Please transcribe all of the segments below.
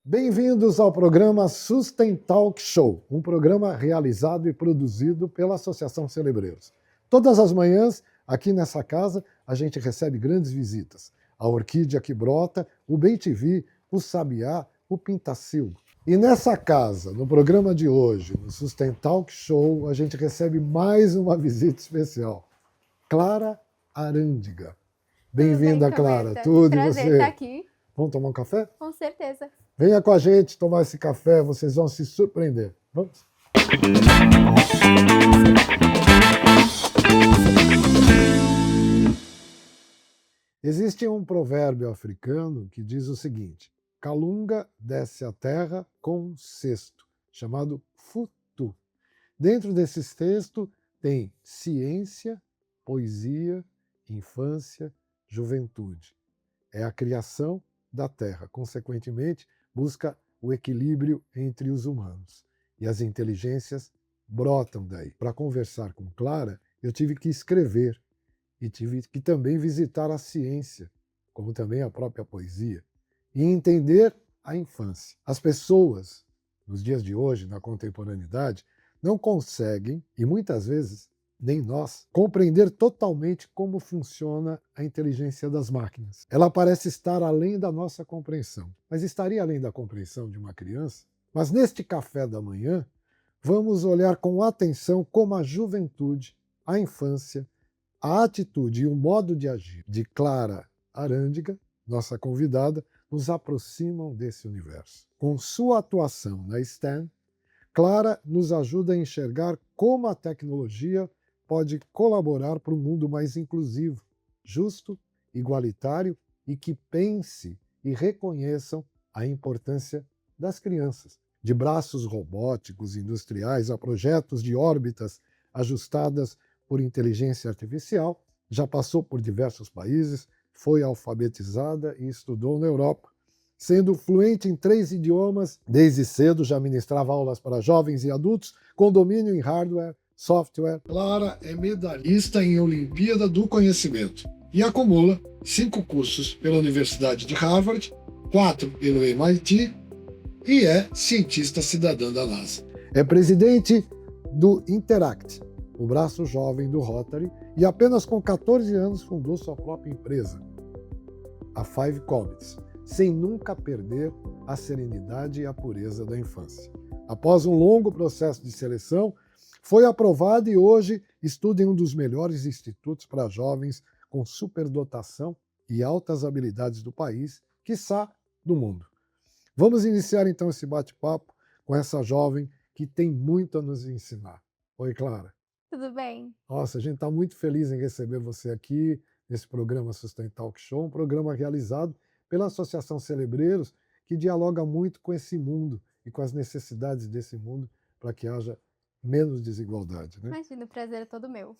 Bem-vindos ao programa Sustentalk Show, um programa realizado e produzido pela Associação Celebreiros. Todas as manhãs, aqui nessa casa, a gente recebe grandes visitas. A orquídea que brota, o bem-te-vi, o sabiá, o pintacilgo. E nessa casa, no programa de hoje, no Sustentalk Show, a gente recebe mais uma visita especial. Clara Arândiga. Bem-vinda, Clara. Tudo e Prazer estar você? aqui, Vamos tomar um café? com certeza. Venha com a gente tomar esse café, vocês vão se surpreender. Vamos? Existe um provérbio africano que diz o seguinte: Calunga desce à terra com um cesto, chamado futu. Dentro desse cesto tem ciência, poesia, infância, juventude. É a criação da terra. Consequentemente, busca o equilíbrio entre os humanos. E as inteligências brotam daí. Para conversar com Clara, eu tive que escrever e tive que também visitar a ciência, como também a própria poesia, e entender a infância. As pessoas, nos dias de hoje, na contemporaneidade, não conseguem, e muitas vezes nem nós, compreender totalmente como funciona a inteligência das máquinas. Ela parece estar além da nossa compreensão, mas estaria além da compreensão de uma criança? Mas neste café da manhã, vamos olhar com atenção como a juventude, a infância, a atitude e o modo de agir de Clara Arândiga, nossa convidada, nos aproximam desse universo. Com sua atuação na STEM, Clara nos ajuda a enxergar como a tecnologia pode colaborar para um mundo mais inclusivo, justo, igualitário e que pense e reconheçam a importância das crianças. De braços robóticos industriais a projetos de órbitas ajustadas por inteligência artificial, já passou por diversos países, foi alfabetizada e estudou na Europa. Sendo fluente em 3 idiomas, desde cedo já ministrava aulas para jovens e adultos com domínio em hardware, software. Clara é medalhista em Olimpíada do Conhecimento e acumula 5 cursos pela Universidade de Harvard, 4 pelo MIT e é cientista cidadã da NASA. É presidente do Interact, o braço jovem do Rotary, e apenas com 14 anos fundou sua própria empresa, a Five Comets, sem nunca perder a serenidade e a pureza da infância. Após um longo processo de seleção, foi aprovado e hoje estuda em um dos melhores institutos para jovens com superdotação e altas habilidades do país, quiçá do mundo. Vamos iniciar então esse bate-papo com essa jovem que tem muito a nos ensinar. Oi, Clara. Tudo bem? Nossa, a gente está muito feliz em receber você aqui nesse programa Sustain Talk Show, um programa realizado pela Associação Celebreiros, que dialoga muito com esse mundo e com as necessidades desse mundo para que haja menos desigualdade, né? Imagina, o prazer é todo meu.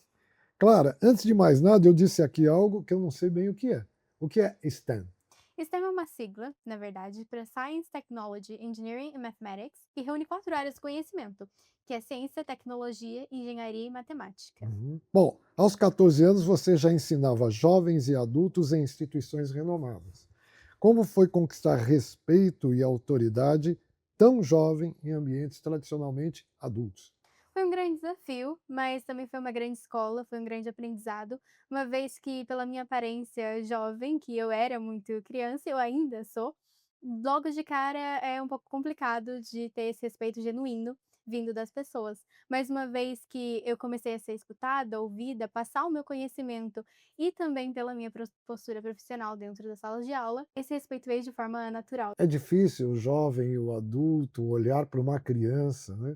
Clara, antes de mais nada, eu disse aqui algo que eu não sei bem o que é. O que é STEM? STEM é uma sigla, na verdade, para Science, Technology, Engineering e Mathematics, e reúne 4 áreas de conhecimento, que é ciência, tecnologia, engenharia e matemática. Bom, aos 14 anos você já ensinava jovens e adultos em instituições renomadas. Como foi conquistar respeito e autoridade tão jovem em ambientes tradicionalmente adultos? Foi um grande desafio, mas também foi uma grande escola, foi um grande aprendizado, uma vez que, pela minha aparência jovem, que eu era muito criança, eu ainda sou, logo de cara é um pouco complicado de ter esse respeito genuíno vindo das pessoas. Mas uma vez que eu comecei a ser escutada, ouvida, passar o meu conhecimento e também pela minha postura profissional dentro das salas de aula, esse respeito veio de forma natural. É difícil o jovem e o adulto olhar para uma criança, né,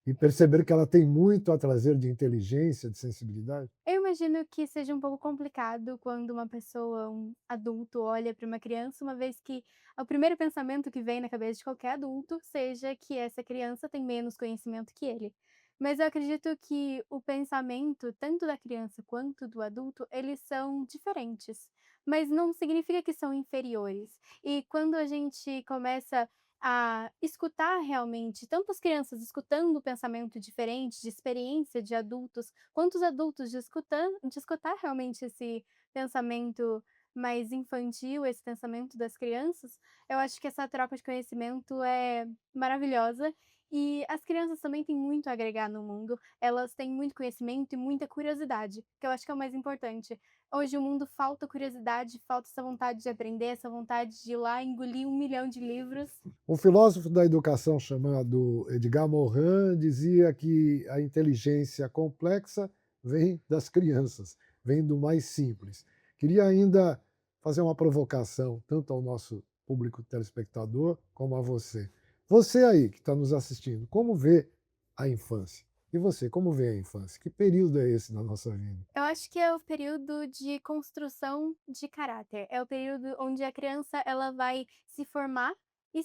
e perceber que ela tem muito a trazer de inteligência, de sensibilidade? Eu imagino que seja um pouco complicado quando uma pessoa, um adulto, olha para uma criança, uma vez que o primeiro pensamento que vem na cabeça de qualquer adulto seja que essa criança tem menos conhecimento que ele. Mas eu acredito que o pensamento, tanto da criança quanto do adulto, eles são diferentes, mas não significa que são inferiores. E quando a gente começa a escutar realmente tantas crianças escutando o pensamento diferente, de experiência de adultos, quanto os adultos de escutar realmente esse pensamento mais infantil, esse pensamento das crianças, eu acho que essa troca de conhecimento é maravilhosa e as crianças também têm muito a agregar no mundo, elas têm muito conhecimento e muita curiosidade, que eu acho que é o mais importante. Hoje o mundo falta curiosidade, falta essa vontade de aprender, essa vontade de ir lá engolir 1 milhão de livros. Um filósofo da educação chamado Edgar Morin dizia que a inteligência complexa vem das crianças, vem do mais simples. Queria ainda fazer uma provocação, tanto ao nosso público telespectador como a você. Você aí que está nos assistindo, como vê a infância? E você, como vê a infância? Que período é esse na nossa vida? Eu acho que é o período de construção de caráter, é o período onde a criança ela vai se formar e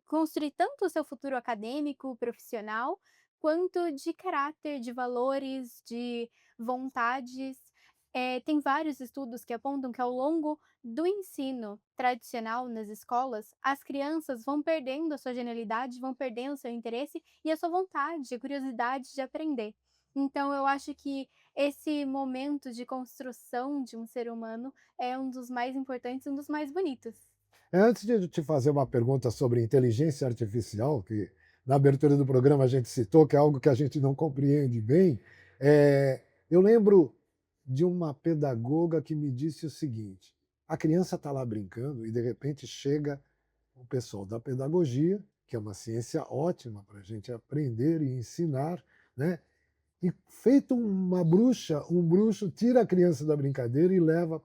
construir tanto o seu futuro acadêmico, profissional, quanto de caráter, de valores, de vontades. Tem vários estudos que apontam que ao longo do ensino tradicional nas escolas, as crianças vão perdendo a sua genialidade, vão perdendo o seu interesse e a sua vontade, a curiosidade de aprender. Então eu acho que esse momento de construção de um ser humano é um dos mais importantes, um dos mais bonitos. Antes de eu te fazer uma pergunta sobre inteligência artificial, que na abertura do programa a gente citou, que é algo que a gente não compreende bem, eu lembro de uma pedagoga que me disse o seguinte: a criança está lá brincando e de repente chega o pessoal da pedagogia, que é uma ciência ótima para a gente aprender e ensinar, né? E feito uma bruxa, um bruxo tira a criança da brincadeira e leva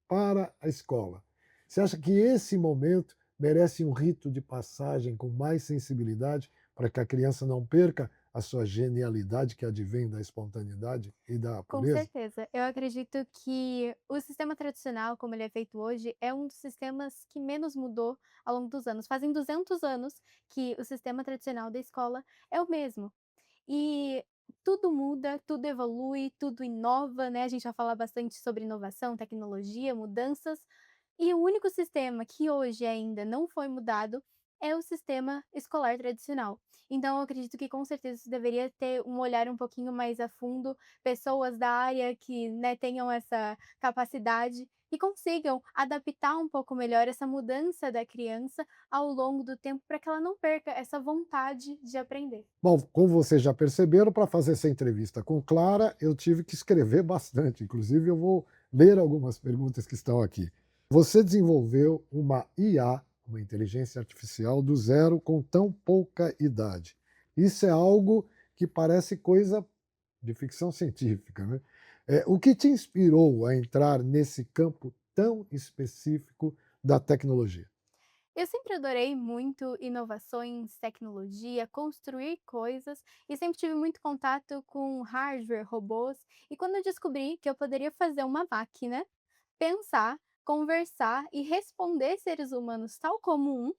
para a escola. Você acha que esse momento merece um rito de passagem com mais sensibilidade para que a criança não perca a sua genialidade que advém da espontaneidade e da Com pureza? certeza. Eu acredito que o sistema tradicional, como ele é feito hoje, é um dos sistemas que menos mudou ao longo dos anos. Fazem 200 anos que o sistema tradicional da escola é o mesmo. E tudo muda, tudo evolui, tudo inova, né? A gente vai falar bastante sobre inovação, tecnologia, mudanças, e o único sistema que hoje ainda não foi mudado é o sistema escolar tradicional. Então, eu acredito que com certeza isso deveria ter um olhar um pouquinho mais a fundo, pessoas da área que, né, tenham essa capacidade e consigam adaptar um pouco melhor essa mudança da criança ao longo do tempo para que ela não perca essa vontade de aprender. Bom, como vocês já perceberam, para fazer essa entrevista com Clara, eu tive que escrever bastante. Inclusive, eu vou ler algumas perguntas que estão aqui. Você desenvolveu uma IA, uma inteligência artificial, do zero com tão pouca idade. Isso é algo que parece coisa de ficção científica, né? O que te inspirou a entrar nesse campo tão específico da tecnologia? Eu sempre adorei muito inovações, tecnologia, construir coisas e sempre tive muito contato com hardware, robôs. E quando eu descobri que eu poderia fazer uma máquina pensar, conversar e responder seres humanos tal como um,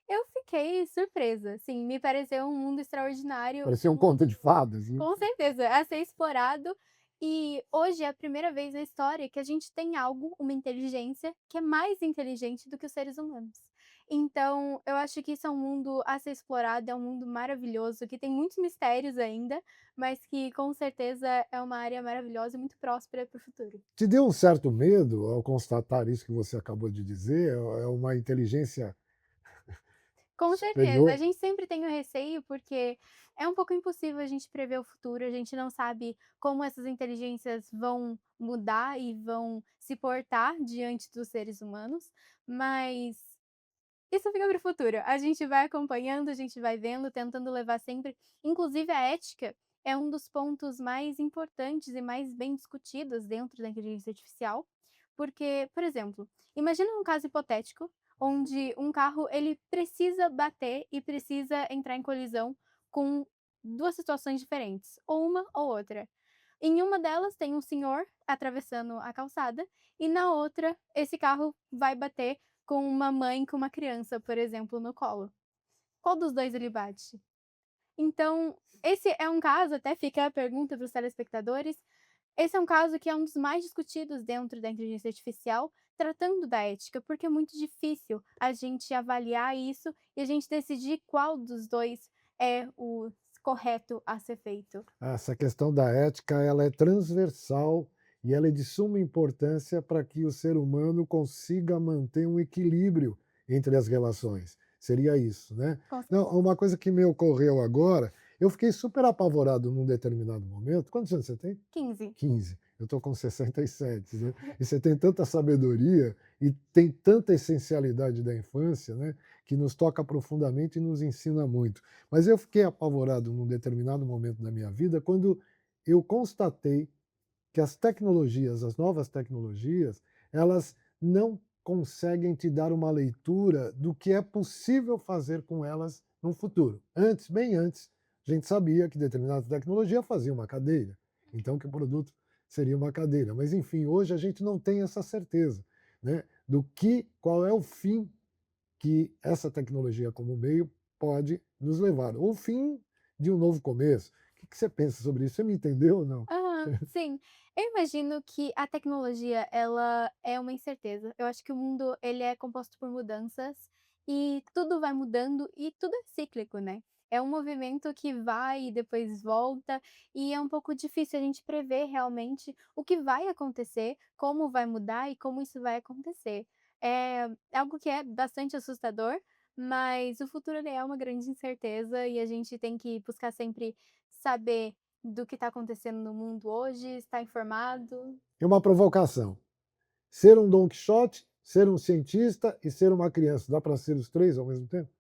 eu fiquei surpresa. Sim, me pareceu um mundo extraordinário, Parecia um um conto de mundo fadas, né? com certeza, a ser explorado. E hoje é a primeira vez na história que a gente tem algo, uma inteligência, que é mais inteligente do que os seres humanos. Então, eu acho que isso é um mundo a ser explorado, é um mundo maravilhoso, que tem muitos mistérios ainda, mas que com certeza é uma área maravilhosa e muito próspera para o futuro. Te deu um certo medo ao constatar isso que você acabou de dizer? É uma inteligência Com certeza, a superior? gente sempre tem o receio, porque é um pouco impossível a gente prever o futuro, a gente não sabe como essas inteligências vão mudar e vão se portar diante dos seres humanos, mas isso fica para o futuro. A gente vai acompanhando, a gente vai vendo, tentando levar sempre inclusive a ética é um dos pontos mais importantes e mais bem discutidos dentro da inteligência artificial, porque, por exemplo, imagina um caso hipotético onde um carro ele precisa bater e precisa entrar em colisão com 2 situações diferentes, ou uma ou outra. Em uma delas tem um senhor atravessando a calçada e na outra esse carro vai bater com uma mãe com uma criança, por exemplo, no colo. Qual dos 2 ele bate? Então, esse é um caso, até fica a pergunta para os telespectadores, esse é um caso que é um dos mais discutidos dentro da inteligência artificial, tratando da ética, porque é muito difícil a gente avaliar isso e a gente decidir qual dos 2 é o correto a ser feito. Essa questão da ética, ela é transversal e ela é de suma importância para que o ser humano consiga manter um equilíbrio entre as relações. Seria isso, né? Com Não, certeza. uma coisa que me ocorreu agora, eu fiquei super apavorado num determinado momento. Quantos anos você tem? 15. 15. Eu estou com 67, né? E você tem tanta sabedoria e tem tanta essencialidade da infância, né? Que nos toca profundamente e nos ensina muito. Mas eu fiquei apavorado num determinado momento da minha vida quando eu constatei que as tecnologias, as novas tecnologias, elas não conseguem te dar uma leitura do que é possível fazer com elas no futuro. Antes, bem antes, a gente sabia que determinada tecnologia fazia uma cadeira, então que o produto seria uma cadeira. Mas enfim, hoje a gente não tem essa certeza, né, do que, qual é o fim que essa tecnologia como meio pode nos levar, ou o fim de um novo começo. O que você pensa sobre isso? Você me entendeu ou não? Aham, sim. Eu imagino que a tecnologia, ela é uma incerteza. Eu acho que o mundo, ele é composto por mudanças e tudo vai mudando e tudo é cíclico, né. É um movimento que vai e depois volta, e é um pouco difícil a gente prever realmente o que vai acontecer, como vai mudar e como isso vai acontecer. É algo que é bastante assustador, mas o futuro ele é uma grande incerteza e a gente tem que buscar sempre saber do que está acontecendo no mundo hoje, estar informado. É uma provocação. Ser um Don Quixote, ser um cientista e ser uma criança. Dá para ser os 3 ao mesmo tempo?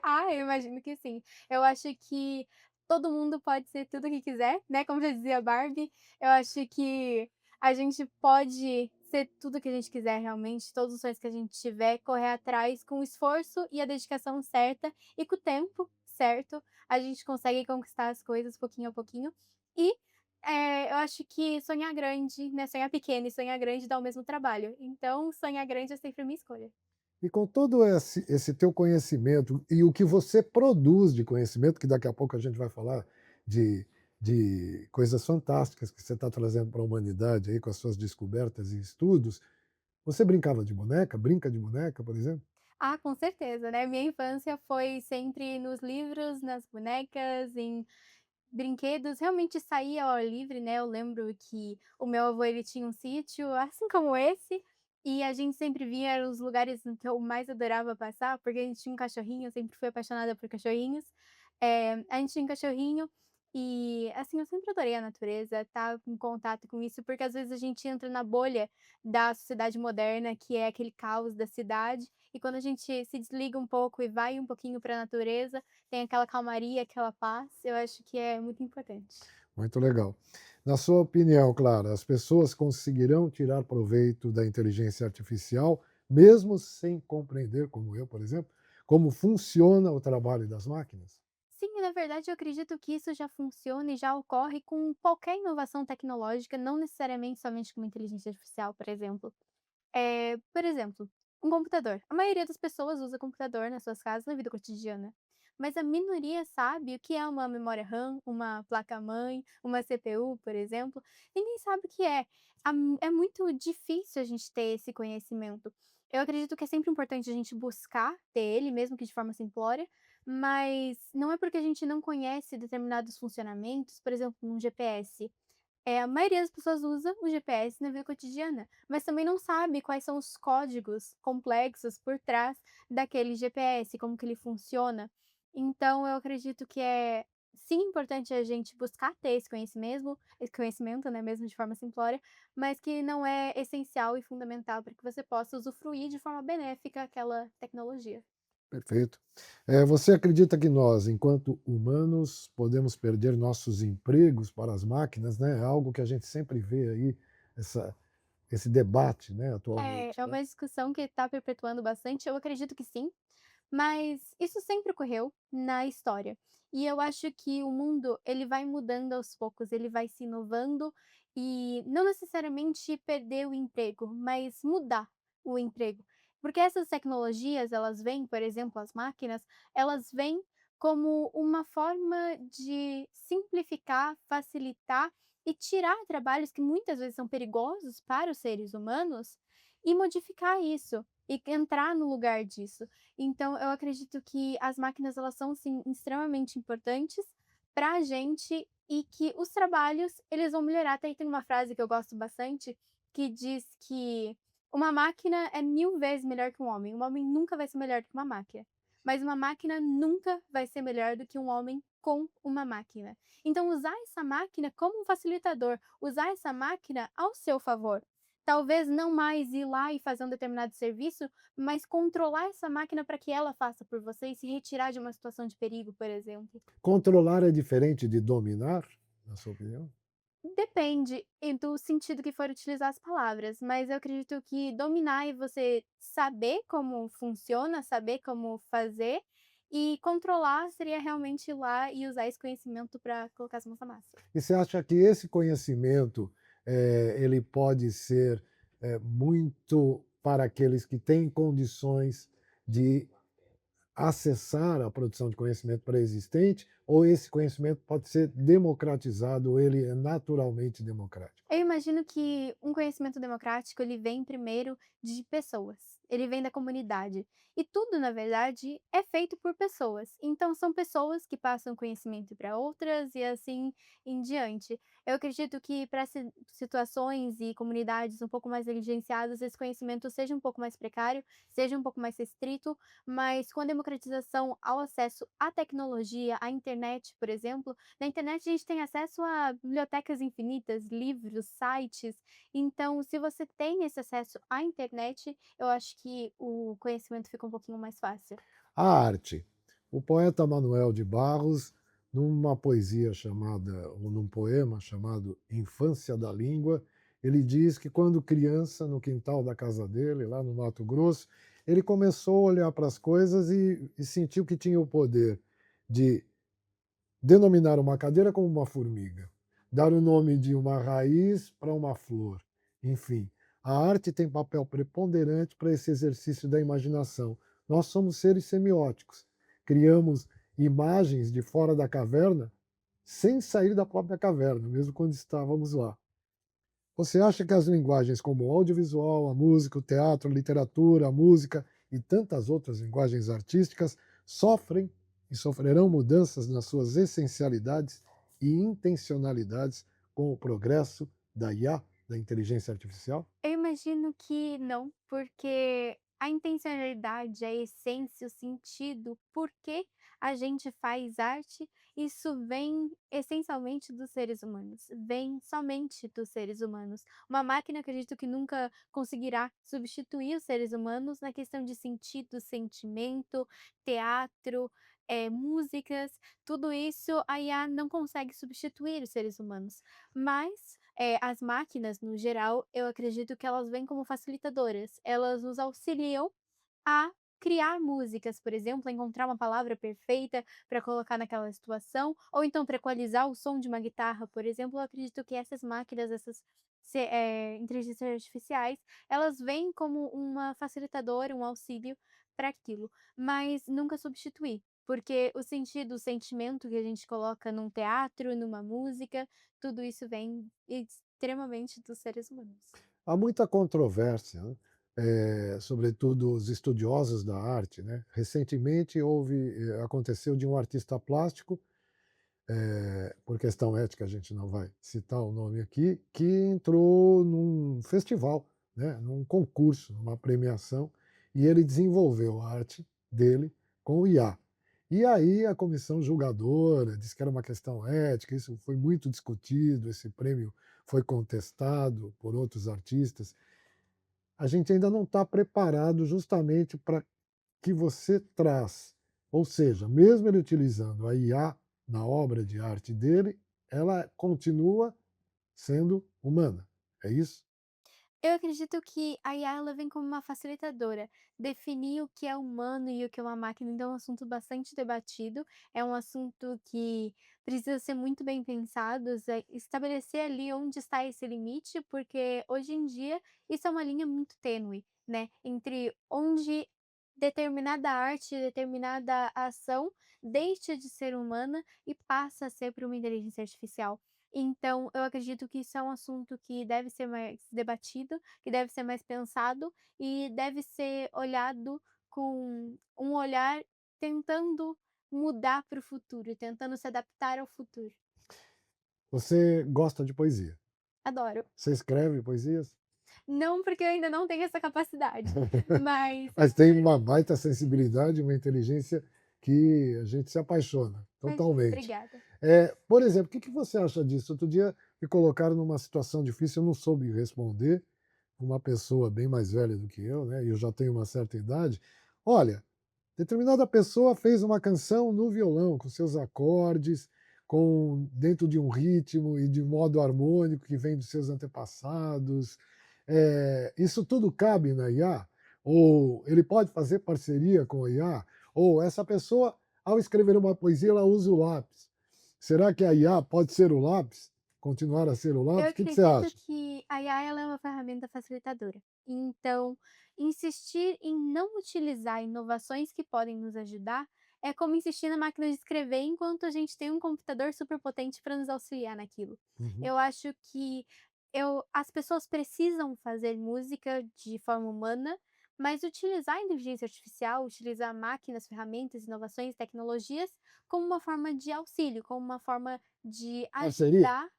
Ah, eu imagino que sim. Eu acho que todo mundo pode ser tudo o que quiser, né, como já dizia a Barbie. Eu acho que a gente pode ser tudo o que a gente quiser realmente, todos os sonhos que a gente tiver, correr atrás com o esforço e a dedicação certa e com o tempo certo, a gente consegue conquistar as coisas pouquinho a pouquinho. E, eu acho que sonhar grande, né, sonhar pequeno e sonhar grande dá o mesmo trabalho. Então sonhar grande é sempre a minha escolha. E com todo esse teu conhecimento e o que você produz de conhecimento, que daqui a pouco a gente vai falar de, de coisas fantásticas que você está trazendo para a humanidade aí com as suas descobertas e estudos, você brincava de boneca? Brinca de boneca, por exemplo? Ah, com certeza, né, minha infância foi sempre nos livros, nas bonecas, em brinquedos, realmente saía ao ar livre, né, eu lembro que o meu avô ele tinha um sítio, assim como esse, e a gente sempre via, eram os lugares em que eu mais adorava passar, porque a gente tinha um cachorrinho, eu sempre fui apaixonada por cachorrinhos. A gente tinha um cachorrinho e, assim, eu sempre adorei a natureza, estar em contato com isso, porque às vezes a gente entra na bolha da sociedade moderna, que é aquele caos da cidade, e quando a gente se desliga um pouco e vai um pouquinho para a natureza, tem aquela calmaria, aquela paz, eu acho que é muito importante. Muito legal. Na sua opinião, Clara, as pessoas conseguirão tirar proveito da inteligência artificial, mesmo sem compreender, como eu, por exemplo, como funciona o trabalho das máquinas? Sim, na verdade eu acredito que isso já funciona e já ocorre com qualquer inovação tecnológica, não necessariamente somente com inteligência artificial, por exemplo. Por exemplo, um computador. A maioria das pessoas usa computador nas suas casas na vida cotidiana, mas a minoria sabe o que é uma memória RAM, uma placa-mãe, uma CPU, por exemplo. Ninguém sabe o que é. É muito difícil a gente ter esse conhecimento. Eu acredito que é sempre importante a gente buscar ter ele, mesmo que de forma simplória, mas não é porque a gente não conhece determinados funcionamentos, por exemplo, um GPS. A maioria das pessoas usa o GPS na vida cotidiana, mas também não sabe quais são os códigos complexos por trás daquele GPS, como que ele funciona. Então eu acredito que é sim importante a gente buscar ter esse conhecimento, né, mesmo de forma simplória, mas que não é essencial e fundamental para que você possa usufruir de forma benéfica aquela tecnologia. Perfeito. Você acredita que nós, enquanto humanos, podemos perder nossos empregos para as máquinas, né? É algo que a gente sempre vê aí, essa, esse debate, né, atualmente, É né? uma discussão que está perpetuando bastante, eu acredito que sim. Mas isso sempre ocorreu na história. E eu acho que o mundo, ele vai mudando aos poucos, ele vai se inovando e não necessariamente perder o emprego, mas mudar o emprego. Porque essas tecnologias, elas vêm, por exemplo, as máquinas, elas vêm como uma forma de simplificar, facilitar e tirar trabalhos que muitas vezes são perigosos para os seres humanos e modificar isso e entrar no lugar disso. Então eu acredito que as máquinas elas são sim extremamente importantes para a gente e que os trabalhos, eles vão melhorar. Até tem uma frase que eu gosto bastante, que diz que uma máquina é 1000 vezes melhor que um homem nunca vai ser melhor do que uma máquina, mas uma máquina nunca vai ser melhor do que um homem com uma máquina. Então usar essa máquina como um facilitador, usar essa máquina ao seu favor. Talvez não mais ir lá e fazer um determinado serviço, mas controlar essa máquina para que ela faça por você e se retirar de uma situação de perigo, por exemplo. Controlar é diferente de dominar, na sua opinião? Depende do sentido que for utilizar as palavras, mas eu acredito que dominar é você saber como funciona, saber como fazer, e controlar seria realmente ir lá e usar esse conhecimento para colocar as mãos na massa. E você acha que esse conhecimento, ele pode ser, muito para aqueles que têm condições de acessar a produção de conhecimento pré-existente, ou esse conhecimento pode ser democratizado, ou ele é naturalmente democrático? Eu imagino que um conhecimento democrático, ele vem primeiro de pessoas, ele vem da comunidade. E tudo, na verdade, é feito por pessoas. Então, são pessoas que passam conhecimento para outras e assim em diante. Eu acredito que para situações e comunidades um pouco mais negligenciadas, esse conhecimento seja um pouco mais precário, seja um pouco mais restrito, mas com a democratização ao acesso à tecnologia, à internet, por exemplo, na internet a gente tem acesso a bibliotecas infinitas, livros, sites, então se você tem esse acesso à internet, eu acho que o conhecimento fica um pouquinho mais fácil. A arte. O poeta Manuel de Barros, numa poesia chamada, ou num poema chamado Infância da Língua, ele diz que quando criança, no quintal da casa dele, lá no Mato Grosso, ele começou a olhar para as coisas e sentiu que tinha o poder de denominar uma cadeira como uma formiga, dar o nome de uma raiz para uma flor, enfim. A arte tem papel preponderante para esse exercício da imaginação. Nós somos seres semióticos, criamos imagens de fora da caverna sem sair da própria caverna, mesmo quando estávamos lá. Você acha que as linguagens como o audiovisual, a música, o teatro, a literatura, a música e tantas outras linguagens artísticas sofrem e sofrerão mudanças nas suas essencialidades e intencionalidades com o progresso da IA, da inteligência artificial? Eu imagino que não, porque a intencionalidade, a essência, o sentido, por que a gente faz arte, isso vem essencialmente dos seres humanos, vem somente dos seres humanos. Uma máquina, acredito que nunca conseguirá substituir os seres humanos na questão de sentido, sentimento, teatro, músicas, tudo isso a IA não consegue substituir os seres humanos. Mas as máquinas, no geral, eu acredito que elas vêm como facilitadoras. Elas nos auxiliam a criar músicas, por exemplo, a encontrar uma palavra perfeita para colocar naquela situação, ou então para equalizar o som de uma guitarra, por exemplo. Eu acredito que essas máquinas, essas inteligências artificiais, elas vêm como uma facilitadora, um auxílio para aquilo, mas nunca substituir. Porque o sentido, o sentimento que a gente coloca num teatro, numa música, tudo isso vem extremamente dos seres humanos. Há muita controvérsia, né? Sobretudo os estudiosos da arte, né? Recentemente aconteceu de um artista plástico, por questão ética a gente não vai citar o nome aqui, que entrou num festival, né, num concurso, numa premiação, e ele desenvolveu a arte dele com o IA. E aí a comissão julgadora disse que era uma questão ética, isso foi muito discutido, esse prêmio foi contestado por outros artistas. A gente ainda não está preparado justamente para que você traz. Ou seja, mesmo ele utilizando a IA na obra de arte dele, ela continua sendo humana. É isso? Eu acredito que a IA ela vem como uma facilitadora. Definir o que é humano e o que é uma máquina, então é um assunto bastante debatido, é um assunto que precisa ser muito bem pensado, estabelecer ali onde está esse limite, porque hoje em dia isso é uma linha muito tênue, né, entre onde determinada arte, determinada ação deixa de ser humana e passa a ser para uma inteligência artificial. Então, eu acredito que isso é um assunto que deve ser mais debatido, que deve ser mais pensado e deve ser olhado com um olhar tentando mudar para o futuro, tentando se adaptar ao futuro. Você gosta de poesia? Adoro. Você escreve poesias? Não, porque eu ainda não tenho essa capacidade, mas Mas tem uma baita sensibilidade, uma inteligência que a gente se apaixona imagina, totalmente. obrigada. Por exemplo, o que que você acha disso? Outro dia me colocaram numa situação difícil, eu não soube responder, uma pessoa bem mais velha do que eu, né, e eu já tenho uma certa idade. Olha, determinada pessoa fez uma canção no violão, com seus acordes, com dentro de um ritmo e de modo harmônico que vem dos seus antepassados. Isso tudo cabe na IA? Ou ele pode fazer parceria com a IA? Ou essa pessoa, ao escrever uma poesia, ela usa o lápis. Será que a IA pode ser o lápis? Continuar a ser o Eu lápis? O que que você acredito acha? que a IA ela é uma ferramenta facilitadora. Então, insistir em não utilizar inovações que podem nos ajudar é como insistir na máquina de escrever enquanto a gente tem um computador super potente para nos auxiliar naquilo. Uhum. Eu acho que as pessoas precisam fazer música de forma humana, mas utilizar a inteligência artificial, utilizar máquinas, ferramentas, inovações, tecnologias como uma forma de auxílio, como uma forma de Parceria? ajudar.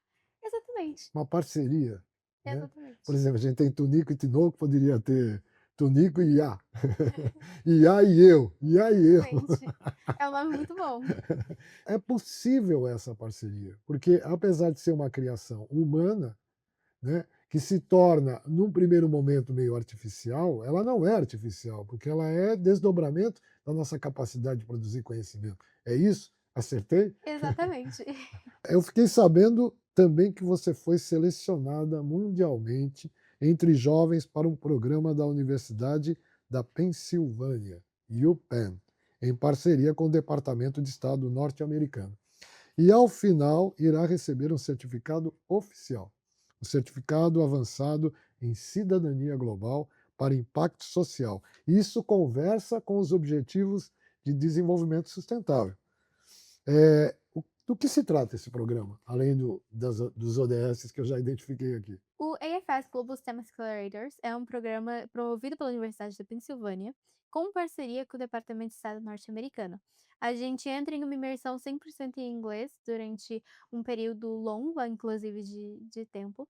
Exatamente. Uma parceria, né. Por Exatamente. exemplo, a gente tem Tunico e Tinoco, poderia ter Tunico e Iá. Iá e eu, Iá e eu. Exatamente. É um nome muito bom. É possível essa parceria, porque apesar de ser uma criação humana, né, que se torna, num primeiro momento, meio artificial, ela não é artificial, porque ela é desdobramento da nossa capacidade de produzir conhecimento. É isso? Acertei? Exatamente. Eu fiquei sabendo também que você foi selecionada mundialmente entre jovens para um programa da Universidade da Pensilvânia, UPenn, em parceria com o Departamento de Estado norte-americano. E ao final irá receber um certificado oficial, o certificado avançado em cidadania global para impacto social. Isso conversa com os objetivos de desenvolvimento sustentável. Do que se trata esse programa, além dos ODS que eu já identifiquei aqui? O AFS Global STEM Accelerators é um programa promovido pela Universidade da Pensilvânia, com parceria com o Departamento de Estado norte-americano. A gente entra em uma imersão 100% em inglês durante um período longo, inclusive de tempo.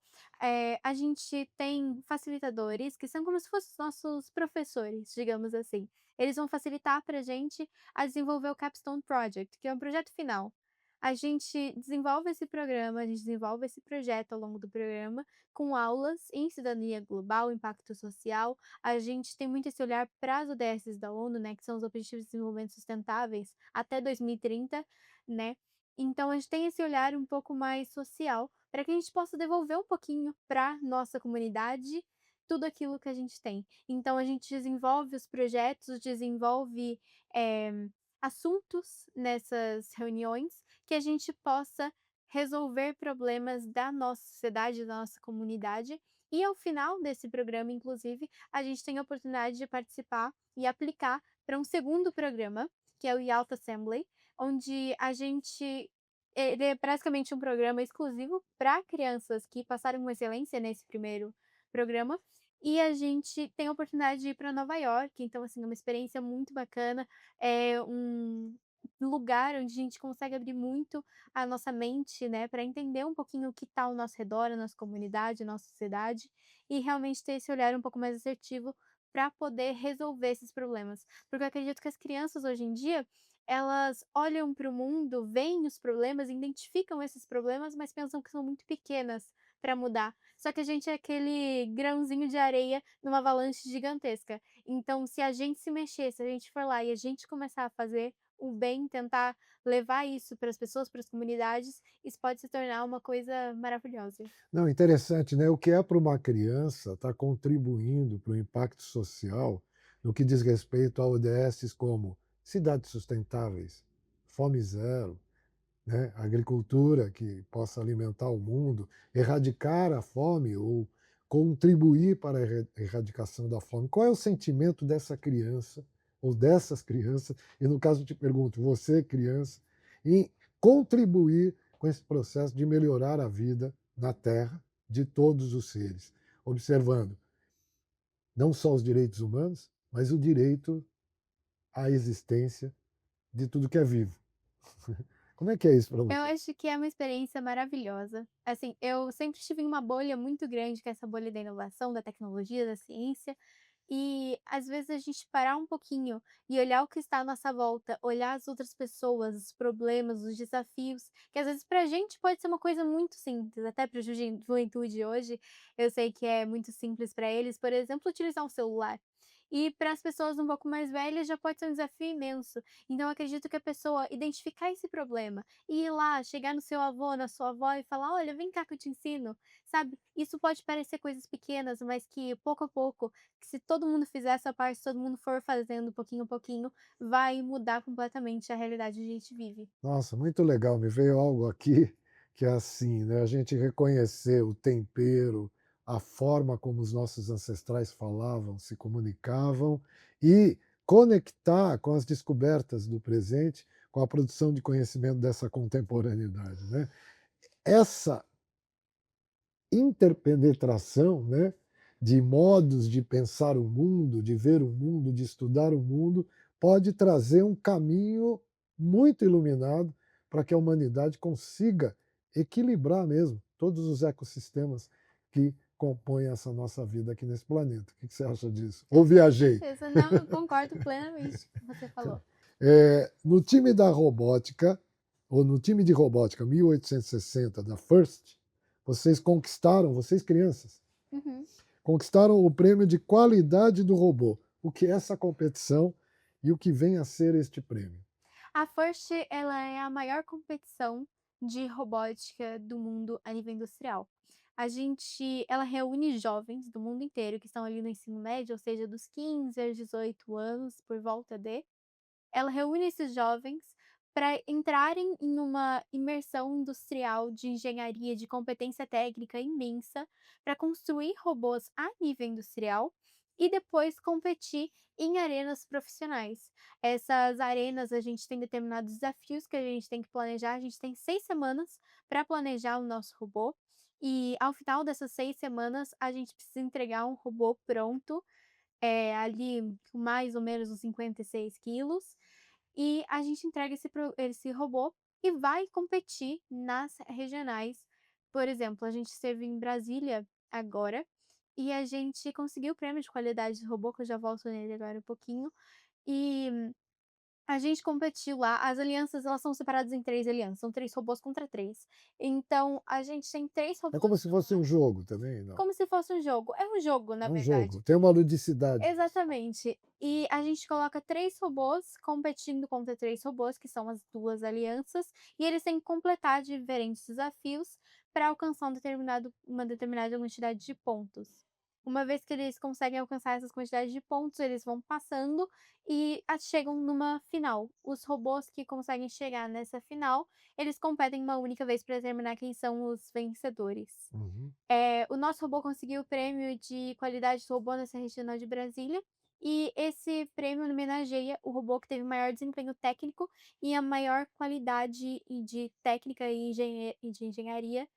A gente tem facilitadores que são como se fossem os nossos professores, digamos assim. Eles vão facilitar para a gente a desenvolver o Capstone Project, que é um projeto final. A gente desenvolve esse programa, a gente desenvolve esse projeto ao longo do programa, com aulas em cidadania global, impacto social. A gente tem muito esse olhar para as ODS da ONU, né, que são os Objetivos de Desenvolvimento Sustentáveis até 2030, né. Então a gente tem esse olhar um pouco mais social, para que a gente possa devolver um pouquinho para nossa comunidade tudo aquilo que a gente tem. Então a gente desenvolve os projetos, desenvolve, assuntos nessas reuniões, que a gente possa resolver problemas da nossa sociedade, da nossa comunidade. E ao final desse programa, inclusive, a gente tem a oportunidade de participar e aplicar para um segundo programa, que é o Yalta Assembly, onde a gente ele é praticamente um programa exclusivo para crianças que passaram com excelência nesse primeiro programa, e a gente tem a oportunidade de ir para Nova York, então, assim, é uma experiência muito bacana, é um lugar onde a gente consegue abrir muito a nossa mente, né, para entender um pouquinho o que está ao nosso redor, a nossa comunidade, a nossa sociedade, e realmente ter esse olhar um pouco mais assertivo para poder resolver esses problemas. Porque eu acredito que as crianças hoje em dia, elas olham para o mundo, veem os problemas, identificam esses problemas, mas pensam que são muito pequenas para mudar. Só que a gente é aquele grãozinho de areia numa avalanche gigantesca. Então, se a gente se mexer, se a gente for lá e a gente começar a fazer o bem, tentar levar isso para as pessoas, para as comunidades, isso pode se tornar uma coisa maravilhosa. Não, interessante, né? O que é para uma criança está contribuindo para o impacto social no que diz respeito a ODS como cidades sustentáveis, fome zero, né? Agricultura que possa alimentar o mundo, erradicar a fome ou contribuir para a erradicação da fome. Qual é o sentimento dessa criança ou dessas crianças? E no caso eu te pergunto, você criança, em contribuir com esse processo de melhorar a vida na Terra de todos os seres, observando não só os direitos humanos, mas o direito à existência de tudo que é vivo. Como é que é isso para Eu você? acho que é uma experiência maravilhosa. Assim, eu sempre estive em uma bolha muito grande, que é essa bolha da inovação, da tecnologia, da ciência, e às vezes a gente parar um pouquinho e olhar o que está à nossa volta, olhar as outras pessoas, os problemas, os desafios, que às vezes pra gente pode ser uma coisa muito simples, até pra juventude hoje, eu sei que é muito simples para eles, por exemplo, utilizar um celular. E para as pessoas um pouco mais velhas já pode ser um desafio imenso. Então eu acredito que a pessoa identificar esse problema e ir lá, chegar no seu avô, na sua avó e falar: "Olha, vem cá que eu te ensino", sabe. Isso pode parecer coisas pequenas, mas que pouco a pouco, que se todo mundo fizer essa parte, se todo mundo for fazendo pouquinho a pouquinho, vai mudar completamente a realidade que a gente vive. Nossa, muito legal. Me veio algo aqui que é assim, né? A gente reconhecer o tempero, a forma como os nossos ancestrais falavam, se comunicavam e conectar com as descobertas do presente, com a produção de conhecimento dessa contemporaneidade, né? Essa interpenetração, né, de modos de pensar o mundo, de ver o mundo, de estudar o mundo, pode trazer um caminho muito iluminado para que a humanidade consiga equilibrar mesmo todos os ecossistemas que compõem essa nossa vida aqui nesse planeta. O que você acha disso? Ou Com viajei? certeza. Não, eu concordo plenamente com o que você Então, falou. no time da robótica, ou no time de robótica 1860 da FIRST, vocês conquistaram, vocês crianças, Uhum. conquistaram o prêmio de qualidade do robô. O que é essa competição e o que vem a ser este prêmio? A FIRST, ela é a maior competição de robótica do mundo a nível industrial. Ela reúne jovens do mundo inteiro que estão ali no ensino médio, ou seja, dos 15 aos 18 anos, por volta de. Ela reúne esses jovens para entrarem em uma imersão industrial de engenharia, de competência técnica imensa, para construir robôs a nível industrial e depois competir em arenas profissionais. Essas arenas, a gente tem determinados desafios que a gente tem que planejar. A gente tem 6 semanas para planejar o nosso robô e, ao final dessas 6 semanas, a gente precisa entregar um robô pronto, ali com mais ou menos uns 56 quilos, e a gente entrega esse robô e vai competir nas regionais. Por exemplo, a gente esteve em Brasília agora, e a gente conseguiu o prêmio de qualidade do robô, que eu já volto nele agora um pouquinho, e a gente competiu lá. As alianças, elas são separadas em 3 alianças, são 3 robôs contra 3. Então a gente tem 3 É robôs como se fosse um jogo também, não? como se fosse um jogo. É um jogo, na É um verdade. jogo, tem uma ludicidade nisso. Exatamente. E a gente coloca 3 robôs competindo contra 3 robôs, que são as 2 alianças, e eles têm que completar diferentes desafios para alcançar uma determinada quantidade de pontos. Uma vez que eles conseguem alcançar essas quantidades de pontos, eles vão passando e chegam numa final. Os robôs que conseguem chegar nessa final, eles competem uma única vez para determinar quem são os vencedores. Uhum. O nosso robô conseguiu o prêmio de qualidade do robô nessa regional de Brasília, e esse prêmio homenageia o robô que teve o maior desempenho técnico e a maior qualidade de técnica e de engenharia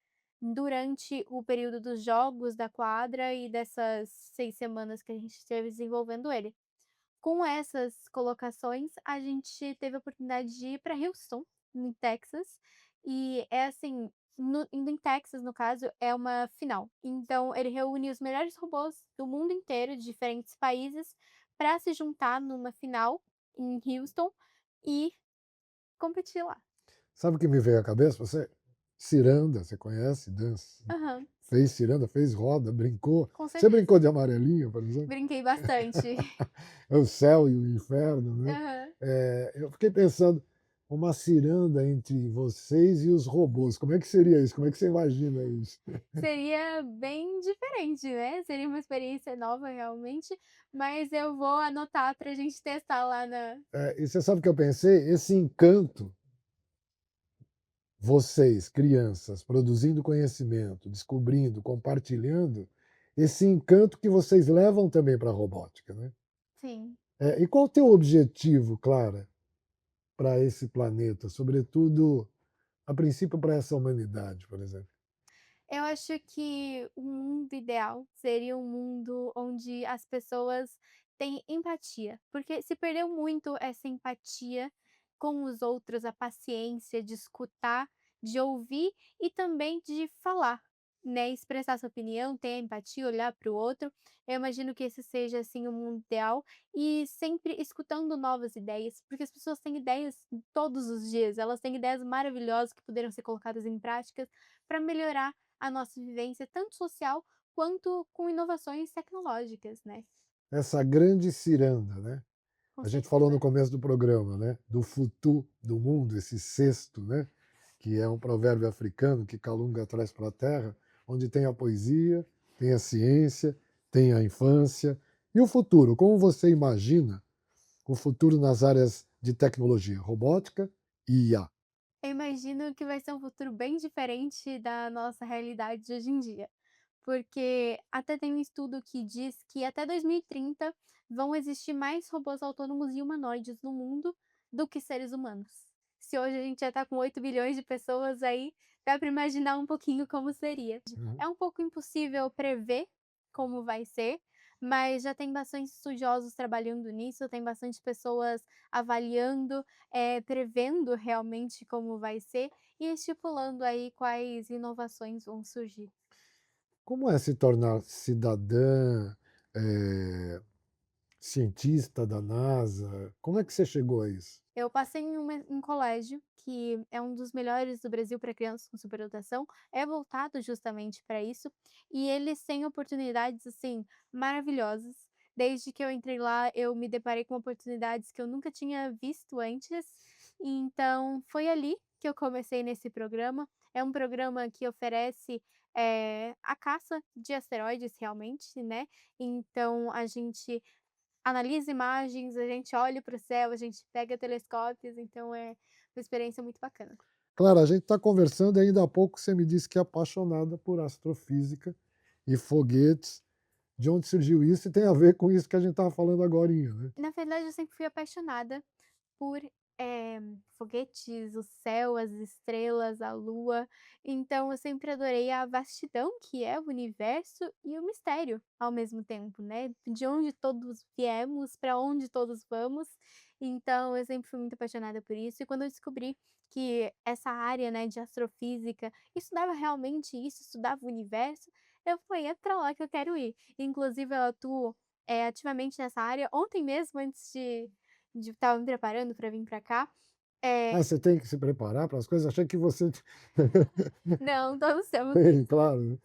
durante o período dos jogos, da quadra e dessas 6 semanas que a gente esteve desenvolvendo ele. Com essas colocações, a gente teve a oportunidade de ir para Houston, em Texas, e é assim, indo em Texas, no caso, é uma final. Então ele reúne os melhores robôs do mundo inteiro, de diferentes países, para se juntar numa final em Houston e competir lá. Sabe o que me veio à cabeça? Você, ciranda, você conhece, dança? Aham, Fez ciranda, fez roda, brincou. com Você certeza. brincou de amarelinho, por exemplo? Brinquei bastante. É o céu e o inferno, né? Aham. Eu fiquei pensando, uma ciranda entre vocês e os robôs, como é que seria isso? Como é que você imagina isso? Seria bem diferente, né, seria uma experiência nova realmente, mas eu vou anotar pra gente testar lá na. E você sabe o que eu pensei? Esse encanto, vocês, crianças, produzindo conhecimento, descobrindo, compartilhando, esse encanto que vocês levam também para a robótica, né? Sim. E qual o teu objetivo, Clara, para esse planeta, sobretudo, a princípio, para essa humanidade, por exemplo? Eu acho que o mundo ideal seria um mundo onde as pessoas têm empatia, porque se perdeu muito essa empatia com os outros, a paciência de escutar, de ouvir e também de falar, né, expressar sua opinião, ter empatia, olhar para o outro. Eu imagino que esse seja, assim, o mundo ideal e sempre escutando novas ideias, porque as pessoas têm ideias todos os dias, elas têm ideias maravilhosas que poderão ser colocadas em práticas para melhorar a nossa vivência, tanto social quanto com inovações tecnológicas, né. Essa grande ciranda, né? Com A gente falou no certeza. começo do programa, né, do futu do mundo, esse cesto, né, que é um provérbio africano que Calunga traz para a Terra, onde tem a poesia, tem a ciência, tem a infância. E o futuro? Como você imagina o futuro nas áreas de tecnologia, robótica e IA? Eu imagino que vai ser um futuro bem diferente da nossa realidade de hoje em dia, porque até tem um estudo que diz que até 2030 vão existir mais robôs autônomos e humanoides no mundo do que seres humanos. Se hoje a gente já está com 8 bilhões de pessoas aí, dá para imaginar um pouquinho como seria. Uhum. É um pouco impossível prever como vai ser, mas já tem bastante estudiosos trabalhando nisso, tem bastante pessoas avaliando, prevendo realmente como vai ser e estipulando aí quais inovações vão surgir. Como é se tornar cidadã, eh, cientista da NASA? Como é que você chegou a isso? Eu passei em um colégio que é um dos melhores do Brasil para crianças com superdotação, é voltado justamente para isso, e eles têm oportunidades, assim, maravilhosas. Desde que eu entrei lá, eu me deparei com oportunidades que eu nunca tinha visto antes, então foi ali que eu comecei nesse programa. É um programa que oferece, a caça de asteroides realmente, né, então a gente analisa imagens, a gente olha para o céu, a gente pega telescópios, então é uma experiência muito bacana. Claro, a gente está conversando e ainda há pouco você me disse que é apaixonada por astrofísica e foguetes. De onde surgiu isso? E tem a ver com isso que a gente estava falando agorinha, né? Na verdade, eu sempre fui apaixonada por, foguetes, o céu, as estrelas, a lua, então eu sempre adorei a vastidão que é o universo e o mistério ao mesmo tempo, né, de onde todos viemos, para onde todos vamos, então eu sempre fui muito apaixonada por isso e quando eu descobri que essa área, né, de astrofísica estudava realmente isso, estudava o universo, eu falei: "É pra lá que eu quero ir". Inclusive eu atuo, ativamente nessa área. Ontem mesmo, antes de estava me preparando para vir para cá, Ah, eh você tem que se preparar para as coisas? Achei que você não, todos temos tem, isso. claro, né?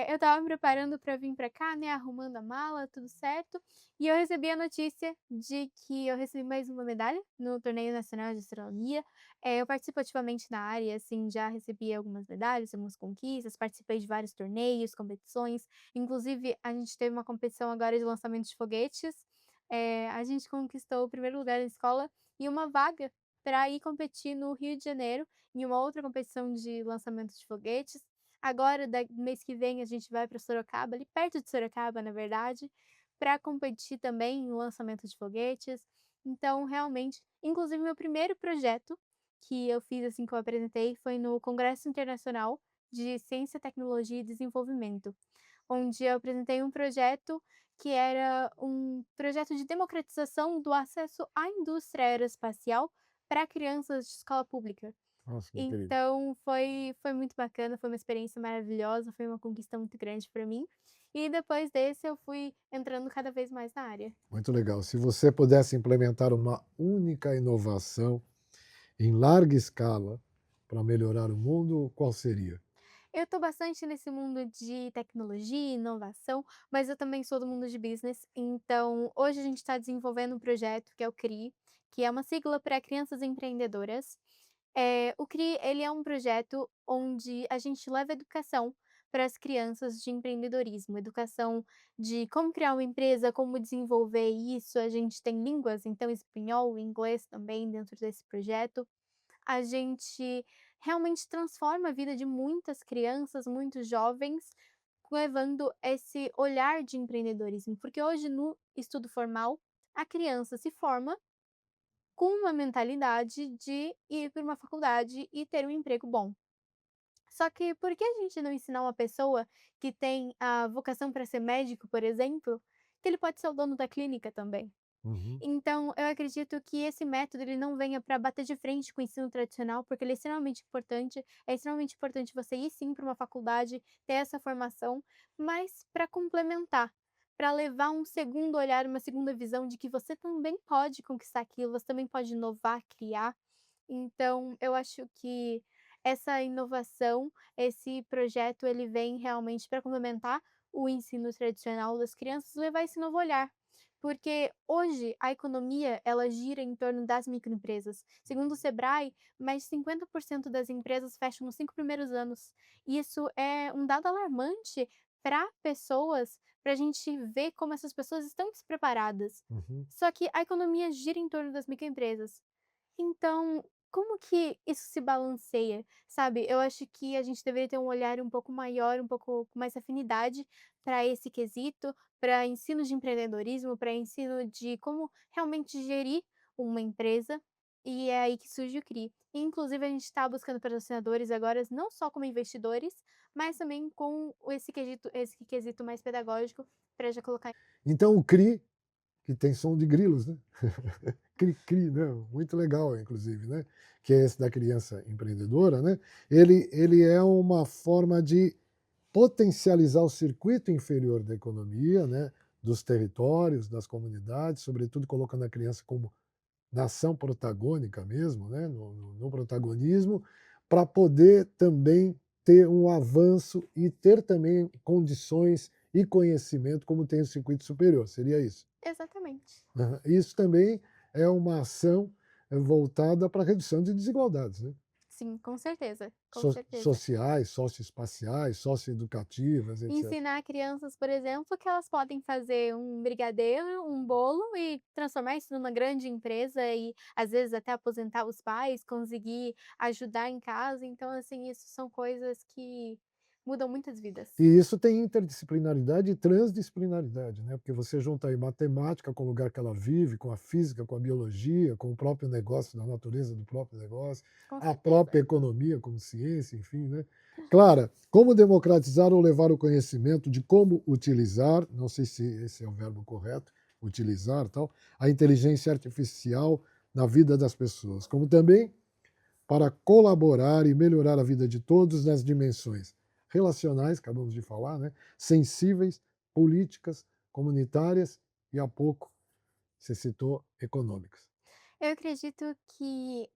Eu estava me preparando para vir para cá, né, arrumando a mala, tudo certo, e eu recebi a notícia de que eu recebi mais uma medalha no Torneio Nacional de Astronomia. Eu participo ativamente na área, assim, já recebi algumas medalhas, algumas conquistas, participei de vários torneios, competições, inclusive a gente teve uma competição agora de lançamento de foguetes, a gente conquistou o primeiro lugar na escola e uma vaga para ir competir no Rio de Janeiro, em uma outra competição de lançamento de foguetes. Agora, mês que vem, a gente vai para Sorocaba, ali perto de Sorocaba, na verdade, para competir também no lançamento de foguetes. Então, realmente, inclusive meu primeiro projeto que eu fiz, assim, que eu apresentei, foi no Congresso Internacional de Ciência, Tecnologia e Desenvolvimento, onde eu apresentei um projeto que era um projeto de democratização do acesso à indústria aeroespacial para crianças de escola pública. Nossa, que incrível. Então foi muito bacana, foi uma experiência maravilhosa, foi uma conquista muito grande para mim. E depois desse eu fui entrando cada vez mais na área. Muito legal. Se você pudesse implementar uma única inovação em larga escala para melhorar o mundo, qual seria? Eu estou bastante nesse mundo de tecnologia, inovação, mas eu também sou do mundo de business, então hoje a gente está desenvolvendo um projeto que é o CRI, que é uma sigla para Crianças Empreendedoras. O CRI, ele é um projeto onde a gente leva educação para as crianças de empreendedorismo, educação de como criar uma empresa, como desenvolver isso. A gente tem línguas, então espanhol e inglês também dentro desse projeto. A gente realmente transforma a vida de muitas crianças, muitos jovens, levando esse olhar de empreendedorismo, porque hoje no estudo formal, a criança se forma com uma mentalidade de ir para uma faculdade e ter um emprego bom. Só que por que a gente não ensinar uma pessoa que tem a vocação para ser médico, por exemplo, que ele pode ser o dono da clínica também? Uhum. Então, eu acredito que esse método ele não venha para bater de frente com o ensino tradicional, porque ele é extremamente importante. É extremamente importante você ir sim para uma faculdade, ter essa formação, mas para complementar, para levar um segundo olhar, uma segunda visão de que você também pode conquistar aquilo, você também pode inovar, criar. Então, eu acho que essa inovação, esse projeto, ele vem realmente para complementar o ensino tradicional das crianças, levar esse novo olhar. Porque hoje a economia, ela gira em torno das microempresas. Segundo o Sebrae, mais de 50% das empresas fecham nos 5 primeiros anos. E isso é um dado alarmante para pessoas, para a gente ver como essas pessoas estão despreparadas. Uhum. Só que a economia gira em torno das microempresas. Então, como que isso se balanceia, sabe? Eu acho que a gente deveria ter um olhar um pouco maior, um pouco com mais afinidade para esse quesito, para ensino de empreendedorismo, para ensino de como realmente gerir uma empresa, e é aí que surge o CRI. E, inclusive, a gente está buscando patrocinadores agora, não só como investidores, mas também com esse quesito mais pedagógico, para já colocar. Então o CRI, que tem som de grilos, né? Cri-cri, né? Muito legal, inclusive, né? Que é esse da criança empreendedora, né? Ele é uma forma de potencializar o circuito inferior da economia, né? Dos territórios, das comunidades, sobretudo colocando a criança como nação protagônica mesmo, né? No protagonismo, para poder também ter um avanço e ter também condições e conhecimento como tem o circuito superior, seria isso? Exatamente. Aham. Isso também é uma ação voltada para a redução de desigualdades, né? Sim, com certeza, com certeza. Sociais, socioespaciais, socioeducativas, etc. Ensinar crianças, por exemplo, que elas podem fazer um brigadeiro, um bolo e transformar isso numa grande empresa e, às vezes, até aposentar os pais, conseguir ajudar em casa. Então, assim, isso são coisas que mudam muitas vidas. E isso tem interdisciplinaridade e transdisciplinaridade, né? Porque você junta aí matemática com o lugar que ela vive, com a física, com a biologia, com o próprio negócio, da natureza do próprio negócio, Com a certeza. própria economia como ciência, enfim, né? Clara, como democratizar ou levar o conhecimento de como utilizar, não sei se esse é o verbo correto, utilizar, tal, a inteligência artificial na vida das pessoas, como também para colaborar e melhorar a vida de todos nas dimensões relacionais, acabamos de falar, né? Sensíveis, políticas, comunitárias e há pouco você citou econômicas. Eu acredito que,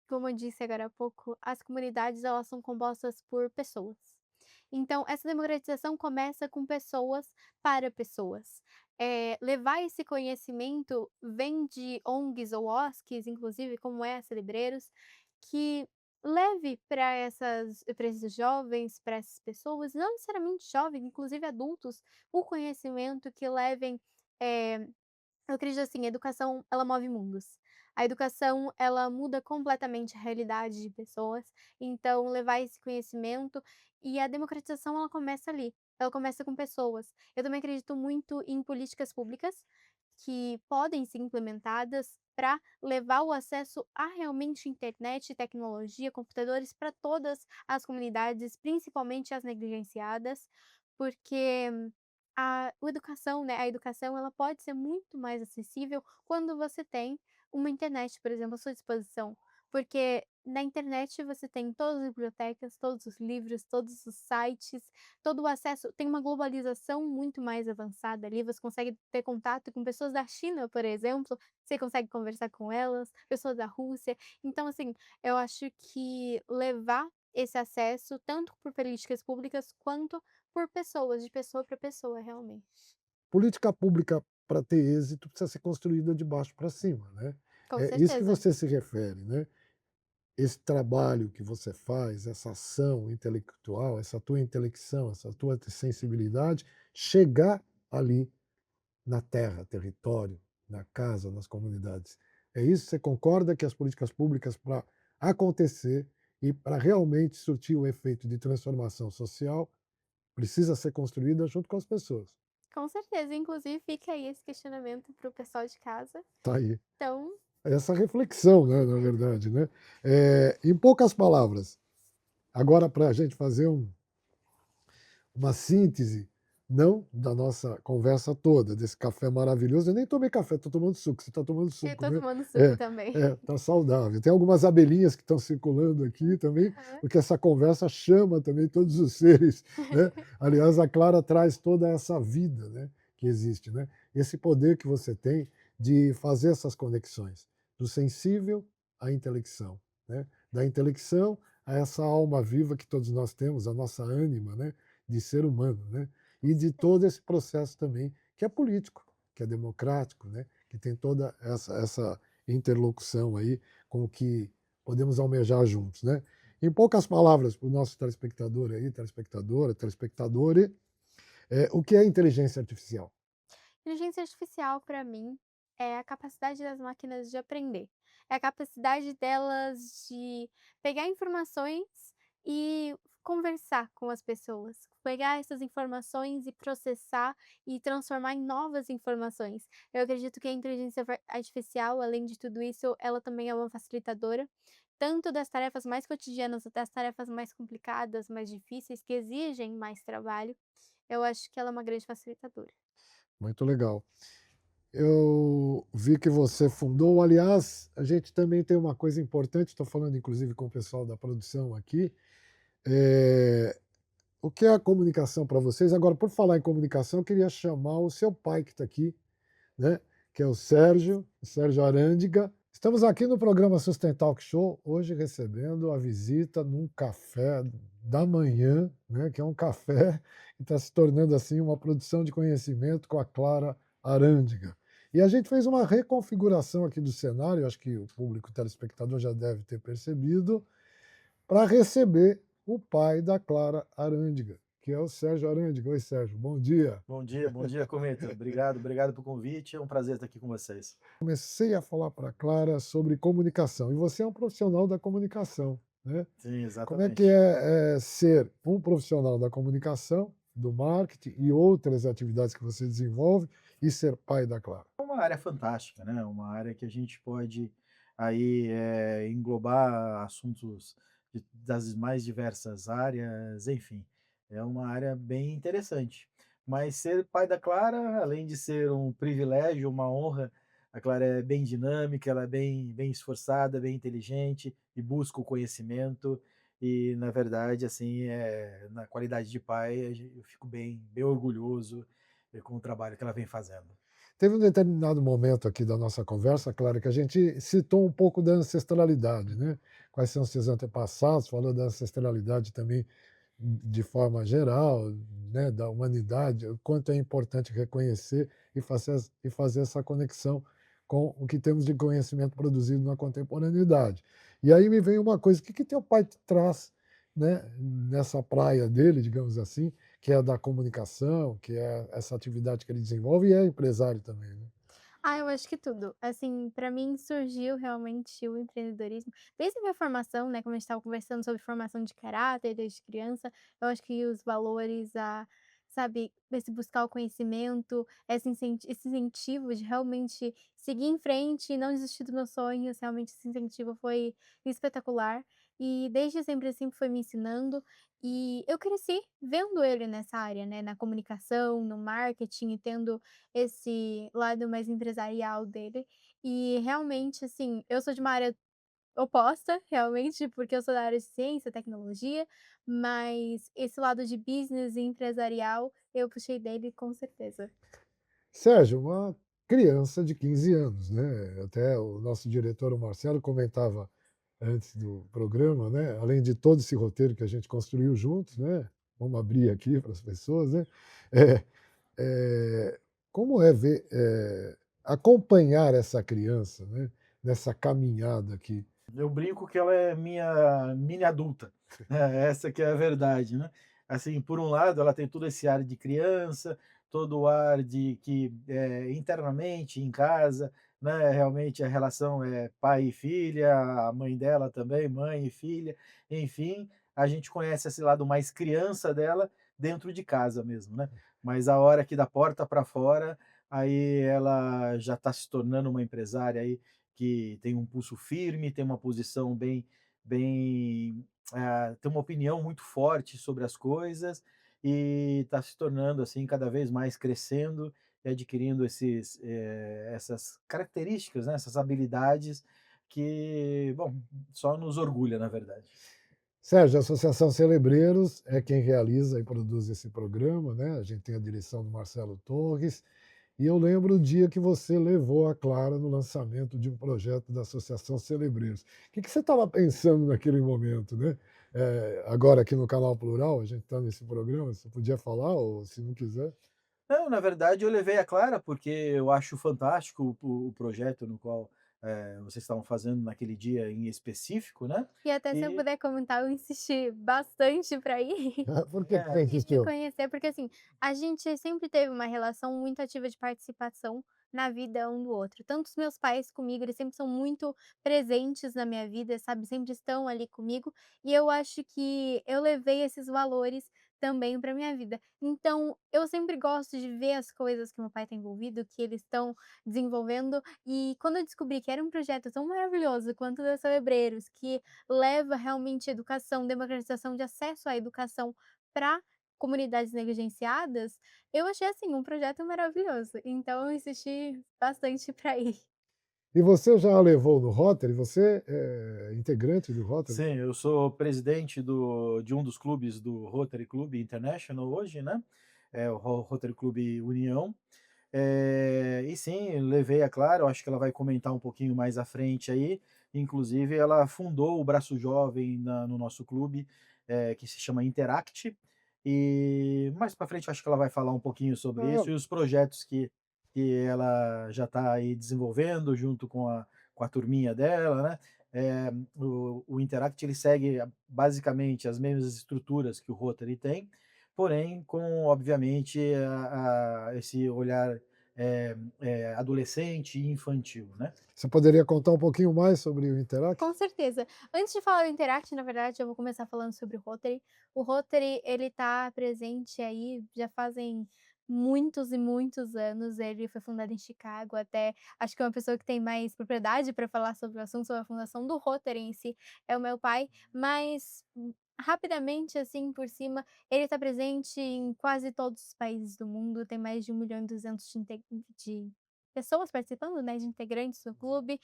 como eu disse agora há pouco, as comunidades elas são compostas por pessoas. Então, essa democratização começa com pessoas para pessoas. Levar esse conhecimento vem de ONGs ou OSCs, inclusive, como é a Cerebreiros, que leve para esses jovens, para essas pessoas, não necessariamente jovens, inclusive adultos, o conhecimento que levem. eh, eu acredito assim, a educação ela move mundos. A educação ela muda completamente a realidade de pessoas, então levar esse conhecimento e a democratização ela começa ali, ela começa com pessoas. Eu também acredito muito em políticas públicas que podem ser implementadas para levar o acesso a realmente internet, tecnologia, computadores para todas as comunidades, principalmente as negligenciadas, porque a educação ela pode ser muito mais acessível quando você tem uma internet, por exemplo, à sua disposição. Porque na internet você tem todas as bibliotecas, todos os livros, todos os sites, todo o acesso, tem uma globalização muito mais avançada ali, você consegue ter contato com pessoas da China, por exemplo, você consegue conversar com elas, pessoas da Rússia. Então, assim, eu acho que levar esse acesso, tanto por políticas públicas quanto por pessoas, de pessoa para pessoa, realmente. Política pública, para ter êxito, precisa ser construída de baixo para cima, né? Com É isso que certeza. você se refere, né? Esse trabalho que você faz, essa ação intelectual, essa tua intelecção, essa tua sensibilidade, chegar ali na terra, território, na casa, nas comunidades. É isso? Você concorda que as políticas públicas, para acontecer e para realmente surtir o efeito de transformação social, precisa ser construída junto com as pessoas? Com certeza, inclusive fica aí esse questionamento para o pessoal de casa. Tá aí. Então, Essa reflexão, né, na verdade. Né? Em poucas palavras, agora para a gente fazer uma síntese não da nossa conversa toda, desse café maravilhoso. Eu nem tomei café, estou tomando suco. Você está tomando Eu suco, tô né? tomando suco É, também. tá saudável. Tem algumas abelhinhas que estão circulando aqui também, Aham. porque essa conversa chama também todos os seres, né? Aliás, a Clara traz toda essa vida, né, que existe, né? Esse poder que você tem de fazer essas conexões, do sensível à intelecção, né? Da intelecção a essa alma viva que todos nós temos, a nossa ânima, né, de ser humano, né? E de todo esse processo também que é político, que é democrático, né? Que tem toda essa interlocução aí com o que podemos almejar juntos, né? Em poucas palavras, para o nosso telespectador aí, telespectadora, telespectadore, o que é inteligência artificial? Inteligência artificial, para mim, é a capacidade das máquinas de aprender. É a capacidade delas de pegar informações e conversar com as pessoas. Pegar essas informações e processar e transformar em novas informações. Eu acredito que a inteligência artificial, além de tudo isso, ela também é uma facilitadora, tanto das tarefas mais cotidianas até as tarefas mais complicadas, mais difíceis, que exigem mais trabalho. Eu acho que ela é uma grande facilitadora. Muito legal. Eu vi que você fundou, aliás, a gente também tem uma coisa importante, estou falando inclusive com o pessoal da produção aqui, eh, o que é a comunicação para vocês? Agora, por falar em comunicação, eu queria chamar o seu pai que está aqui, né, que é o Sérgio Arândiga. Estamos aqui no programa Sustentalk Show, hoje recebendo a visita num café da manhã, né, que é um café que está se tornando assim uma produção de conhecimento com a Clara Arândiga. E a gente fez uma reconfiguração aqui do cenário, acho que o público telespectador já deve ter percebido, para receber o pai da Clara Arândiga, que é o Sérgio Arândiga. Oi, Sérgio, Bom dia, Cometa. Obrigado, obrigado pelo convite. É um prazer estar aqui com vocês. comecei a falar para a Clara sobre comunicação, e você é um profissional da comunicação, né? Sim, Como é que exatamente. ser um profissional da comunicação, do marketing e outras atividades que você desenvolve e ser pai da Clara? É uma área fantástica, né? Uma área que a gente pode aí englobar assuntos das mais diversas áreas, enfim, é uma área bem interessante. Mas ser pai da Clara, além de ser um privilégio, uma honra, a Clara é bem dinâmica, ela é bem esforçada, bem inteligente e busca o conhecimento. E, na verdade, assim, na qualidade de pai, eu fico bem orgulhoso com o trabalho que ela vem fazendo. Teve um determinado momento aqui da nossa conversa, Clara, que a gente citou um pouco da ancestralidade, né? Quais são os seus antepassados, falou da ancestralidade também de forma geral, né, da humanidade, o quanto é importante reconhecer e fazer essa conexão com o que temos de conhecimento produzido na contemporaneidade. E aí me vem uma coisa, o que que teu pai te traz, né, nessa praia dele, digamos assim, que é a da comunicação, que é essa atividade que ele desenvolve e é empresário também, né? Ah, eu acho que tudo. Assim, pra mim surgiu realmente o empreendedorismo desde a minha formação, né, como a gente estava conversando sobre formação de caráter desde criança, eu acho que os valores, sabe, esse buscar o conhecimento, esse incentivo de realmente seguir em frente e não desistir dos meus sonhos, realmente esse incentivo foi espetacular. E desde sempre, assim, foi me ensinando, e eu cresci vendo ele nessa área, né, na comunicação, no marketing e tendo esse lado mais empresarial dele. E realmente, assim, eu sou de uma área oposta, realmente, porque eu sou da área de ciência, tecnologia, mas esse lado de business e empresarial eu puxei dele com certeza. Sérgio, uma criança de 15 anos, né? Até o nosso diretor, o Marcelo, comentava antes do programa, né? Além de todo esse roteiro que a gente construiu juntos, né? Vamos abrir aqui para as pessoas, né? É, como é ver, acompanhar essa criança, né? Nessa caminhada aqui. Eu brinco que ela é minha mini adulta, né, essa que é a verdade, né. Assim, por um lado, ela tem todo esse ar de criança, todo o ar de que, internamente em casa, né, realmente a relação é pai e filha, a mãe dela também, mãe e filha, enfim, a gente conhece esse lado mais criança dela dentro de casa mesmo, né. Mas a hora que da porta para fora, aí ela já está se tornando uma empresária aí que tem um pulso firme, tem uma posição tem uma opinião muito forte sobre as coisas e está se tornando, assim, cada vez mais crescendo e adquirindo essas características, né, essas habilidades que, bom, só nos orgulha, na verdade. Sérgio, a Associação Celebreiros é quem realiza e produz esse programa, né? A gente tem a direção do Marcelo Torres, e eu lembro o dia que você levou a Clara no lançamento de um projeto da Associação Celebreiros. O que você estava pensando naquele momento, né? Agora aqui no Canal Plural, a gente está nesse programa, você podia falar, ou se não quiser. Não, na verdade eu levei a Clara, porque eu acho fantástico o projeto no qual, vocês estavam fazendo naquele dia em específico, né, E até se eu e puder comentar, eu insisti bastante para ir. Por que você E de insistiu? conhecer, porque assim, a gente sempre teve uma relação muito ativa de participação na vida um do outro. Tanto os meus pais comigo, eles sempre são muito presentes na minha vida, sabe? Sempre estão ali comigo. E eu acho que eu levei esses valores também para minha vida. Então, eu sempre gosto de ver as coisas que meu pai está envolvido, que eles estão desenvolvendo. E quando eu descobri que era um projeto tão maravilhoso quanto o da Celebreiros, que leva realmente educação, democratização de acesso à educação para comunidades negligenciadas, eu achei, assim, um projeto maravilhoso, então eu insisti bastante para ir. E você já a levou no Rotary? Você é integrante do Rotary? sim, eu sou presidente de um dos clubes do Rotary Club International hoje, né, é o Rotary Club União. E sim, levei a Clara, eu acho que ela vai comentar um pouquinho mais à frente aí, inclusive ela fundou o braço jovem no nosso clube, que se chama Interact, e mais para frente eu acho que ela vai falar um pouquinho sobre Ah, isso e os projetos que ela já está aí desenvolvendo junto com a turminha dela, né. O Interact ele segue basicamente as mesmas estruturas que o Rotary tem, porém com obviamente esse olhar adolescente e infantil, né. você poderia contar um pouquinho mais sobre o Interact? Com certeza. Antes de falar do Interact, na verdade, eu vou começar falando sobre o Rotary. O Rotary, ele tá presente aí já fazem muitos e muitos anos. Ele foi fundado em Chicago, até acho que uma pessoa que tem mais propriedade para falar sobre o assunto, sobre a fundação do Rotary em si, é o meu pai. Mas, rapidamente, assim, por cima, ele está presente em quase todos os países do mundo. Tem mais de 1.200.000 de pessoas participando, né, de integrantes do clube.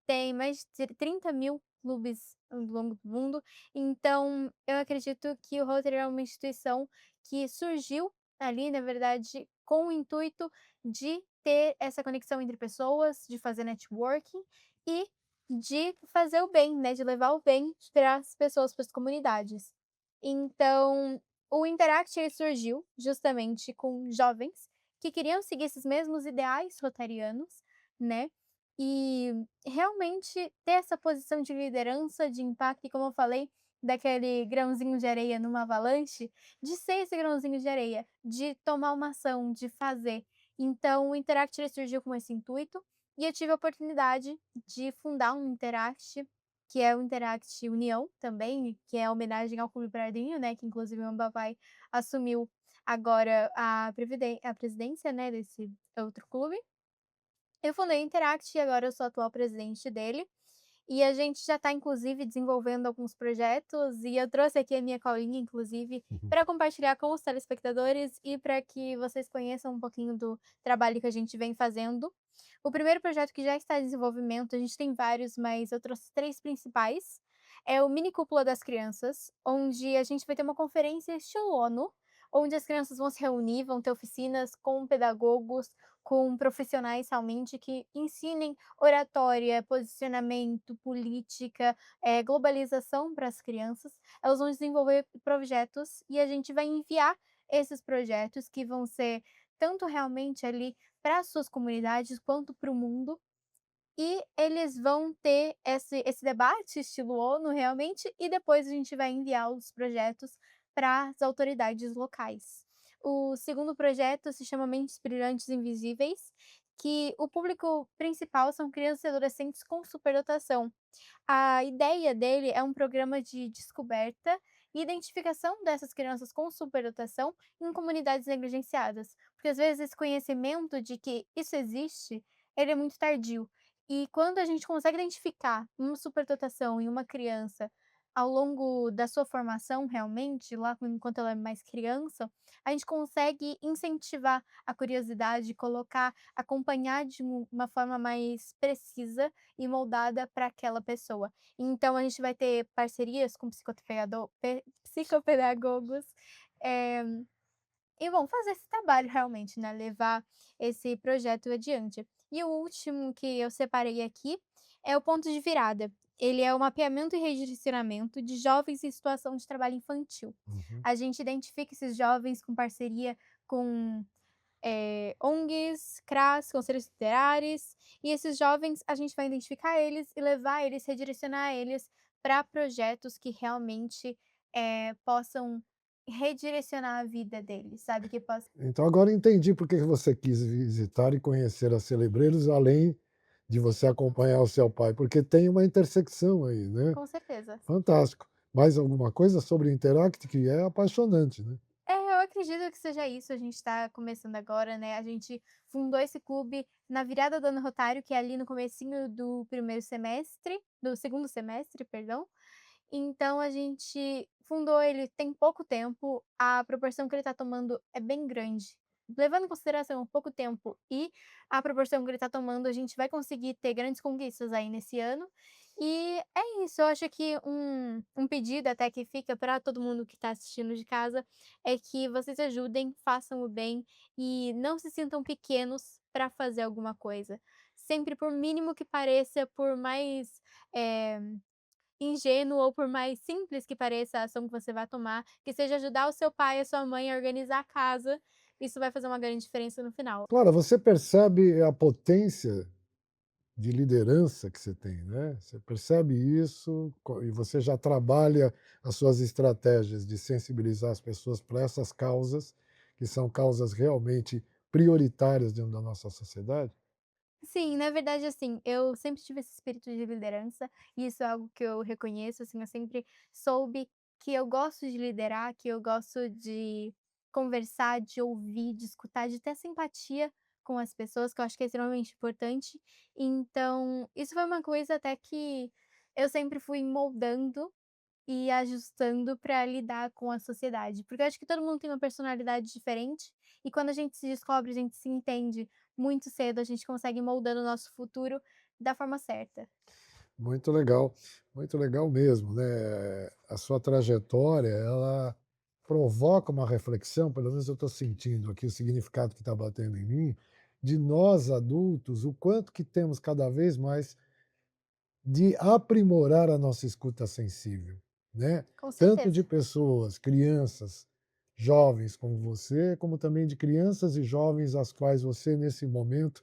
Tem mais de 30.000 clubes ao longo do mundo, então eu acredito que o Rotary é uma instituição que surgiu ali, na verdade, com o intuito de ter essa conexão entre pessoas, de fazer networking e de fazer o bem, né, de levar o bem para as pessoas, para as comunidades. Então, o Interact ele surgiu justamente com jovens que queriam seguir esses mesmos ideais rotarianos, né, e realmente ter essa posição de liderança, de impacto e como eu falei, daquele grãozinho de areia numa avalanche, de ser esse grãozinho de areia, de tomar uma ação, de fazer. Então o Interact ele surgiu com esse intuito, e eu tive a oportunidade de fundar um Interact, que é o Interact União também, que é homenagem ao Clube Pardinho, né, que inclusive o Ambavai assumiu agora a presidência, né, desse outro clube. Eu fundei o Interact e agora eu sou a atual presidente dele. E a gente já está, inclusive, desenvolvendo alguns projetos e eu trouxe aqui a minha colinha, inclusive, Uhum. para compartilhar com os telespectadores e para que vocês conheçam um pouquinho do trabalho que a gente vem fazendo. O primeiro projeto que já está em desenvolvimento, a gente tem vários, mas eu trouxe três principais. É o Mini Cúpula das Crianças, onde a gente vai ter uma conferência estilo ONU, onde as crianças vão se reunir, vão ter oficinas com pedagogos, com profissionais realmente que ensinem oratória, posicionamento, política, globalização para as crianças. Elas vão desenvolver projetos e a gente vai enviar esses projetos que vão ser tanto realmente ali para as suas comunidades quanto para o mundo. E eles vão ter esse debate estilo ONU realmente, e depois a gente vai enviar os projetos para as autoridades locais. O segundo projeto se chama Mentes Brilhantes Invisíveis, que o público principal são crianças e adolescentes com superdotação. A ideia dele é um programa de descoberta e identificação dessas crianças com superdotação em comunidades negligenciadas, porque às vezes esse conhecimento de que isso existe, ele é muito tardio. E quando a gente consegue identificar uma superdotação em uma criança ao longo da sua formação, realmente, lá enquanto ela é mais criança, a gente consegue incentivar a curiosidade, colocar, acompanhar de uma forma mais precisa e moldada para aquela pessoa. Então a gente vai ter parcerias com psicopedagogos, eh, e vão fazer esse trabalho realmente, né, levar esse projeto adiante. E o último que eu separei aqui é o ponto de virada. Ele é o mapeamento e redirecionamento de jovens em situação de trabalho infantil. Uhum. A gente identifica esses jovens com parceria com ONGs, CRAS, conselhos tutelares, e esses jovens a gente vai identificar eles e levar eles, redirecionar eles para projetos que realmente, possam redirecionar a vida deles, sabe, que possa Então agora entendi por que que você quis visitar e conhecer a Celebrelos, além de você acompanhar o seu pai, porque tem uma intersecção aí, né. com certeza. Fantástico. Mais alguma coisa sobre o Interact que é apaixonante, né? É, eu acredito que seja isso, a gente está começando agora, né, a gente fundou esse clube na virada do ano rotário, que é ali no comecinho do primeiro semestre do segundo semestre, perdão. Então a gente fundou ele tem pouco tempo, a proporção que ele está tomando é bem grande. Levando em consideração o pouco tempo e a proporção que ele está tomando, a gente vai conseguir ter grandes conquistas aí nesse ano. E é isso, eu acho que um pedido até que fica para todo mundo que está assistindo de casa, é que vocês ajudem, façam o bem e não se sintam pequenos para fazer alguma coisa. Sempre por mínimo que pareça, por mais, eh ingênuo ou por mais simples que pareça a ação que você vai tomar, que seja ajudar o seu pai e a sua mãe a organizar a casa, isso vai fazer uma grande diferença no final. Claro, você percebe a potência de liderança que você tem, né? Você percebe isso e você já trabalha as suas estratégias de sensibilizar as pessoas para essas causas, que são causas realmente prioritárias dentro da nossa sociedade? Sim, na verdade, assim, eu sempre tive esse espírito de liderança, e isso é algo que eu reconheço, assim, eu sempre soube que eu gosto de liderar, que eu gosto de conversar, de ouvir, de escutar, de ter simpatia com as pessoas, que eu acho que é extremamente importante. Então, isso foi uma coisa até que eu sempre fui moldando e ajustando para lidar com a sociedade, porque eu acho que todo mundo tem uma personalidade diferente, e quando a gente se descobre, a gente se entende muito cedo, a gente consegue ir moldando o nosso futuro da forma certa. Muito legal mesmo, né? A sua trajetória, ela provoca uma reflexão, pelo menos eu estou sentindo aqui o significado que está batendo em mim, de nós adultos, o quanto que temos cada vez mais de aprimorar a nossa escuta sensível, né? Com Tanto de certeza, pessoas, crianças, jovens como você, como também de crianças e jovens às quais você, nesse momento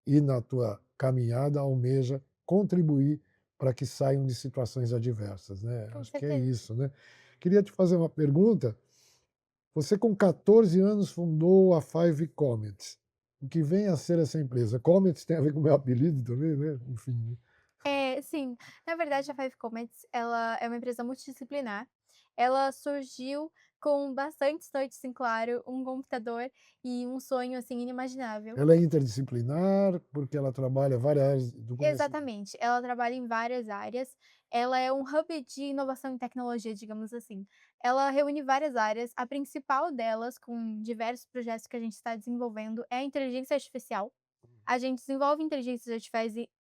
e na tua caminhada, almeja contribuir para que saiam de situações adversas, né? com Acho que é certeza. isso, né? Queria te fazer uma pergunta. Você, com 14 anos, fundou a Five Comets. O que vem a ser essa empresa? Comets tem a ver com o meu apelido também, né? Enfim, né? É, sim. Na verdade, a Five Comets, ela é uma empresa multidisciplinar. Ela surgiu com bastantes noites em claro, um computador e um sonho, assim, inimaginável. Ela é interdisciplinar, porque ela trabalha várias áreas do conhecimento. Exatamente, ela trabalha em várias áreas, ela é um hub de inovação e tecnologia, digamos assim. Ela reúne várias áreas, a principal delas, com diversos projetos que a gente está desenvolvendo, é a inteligência artificial. A gente desenvolve inteligências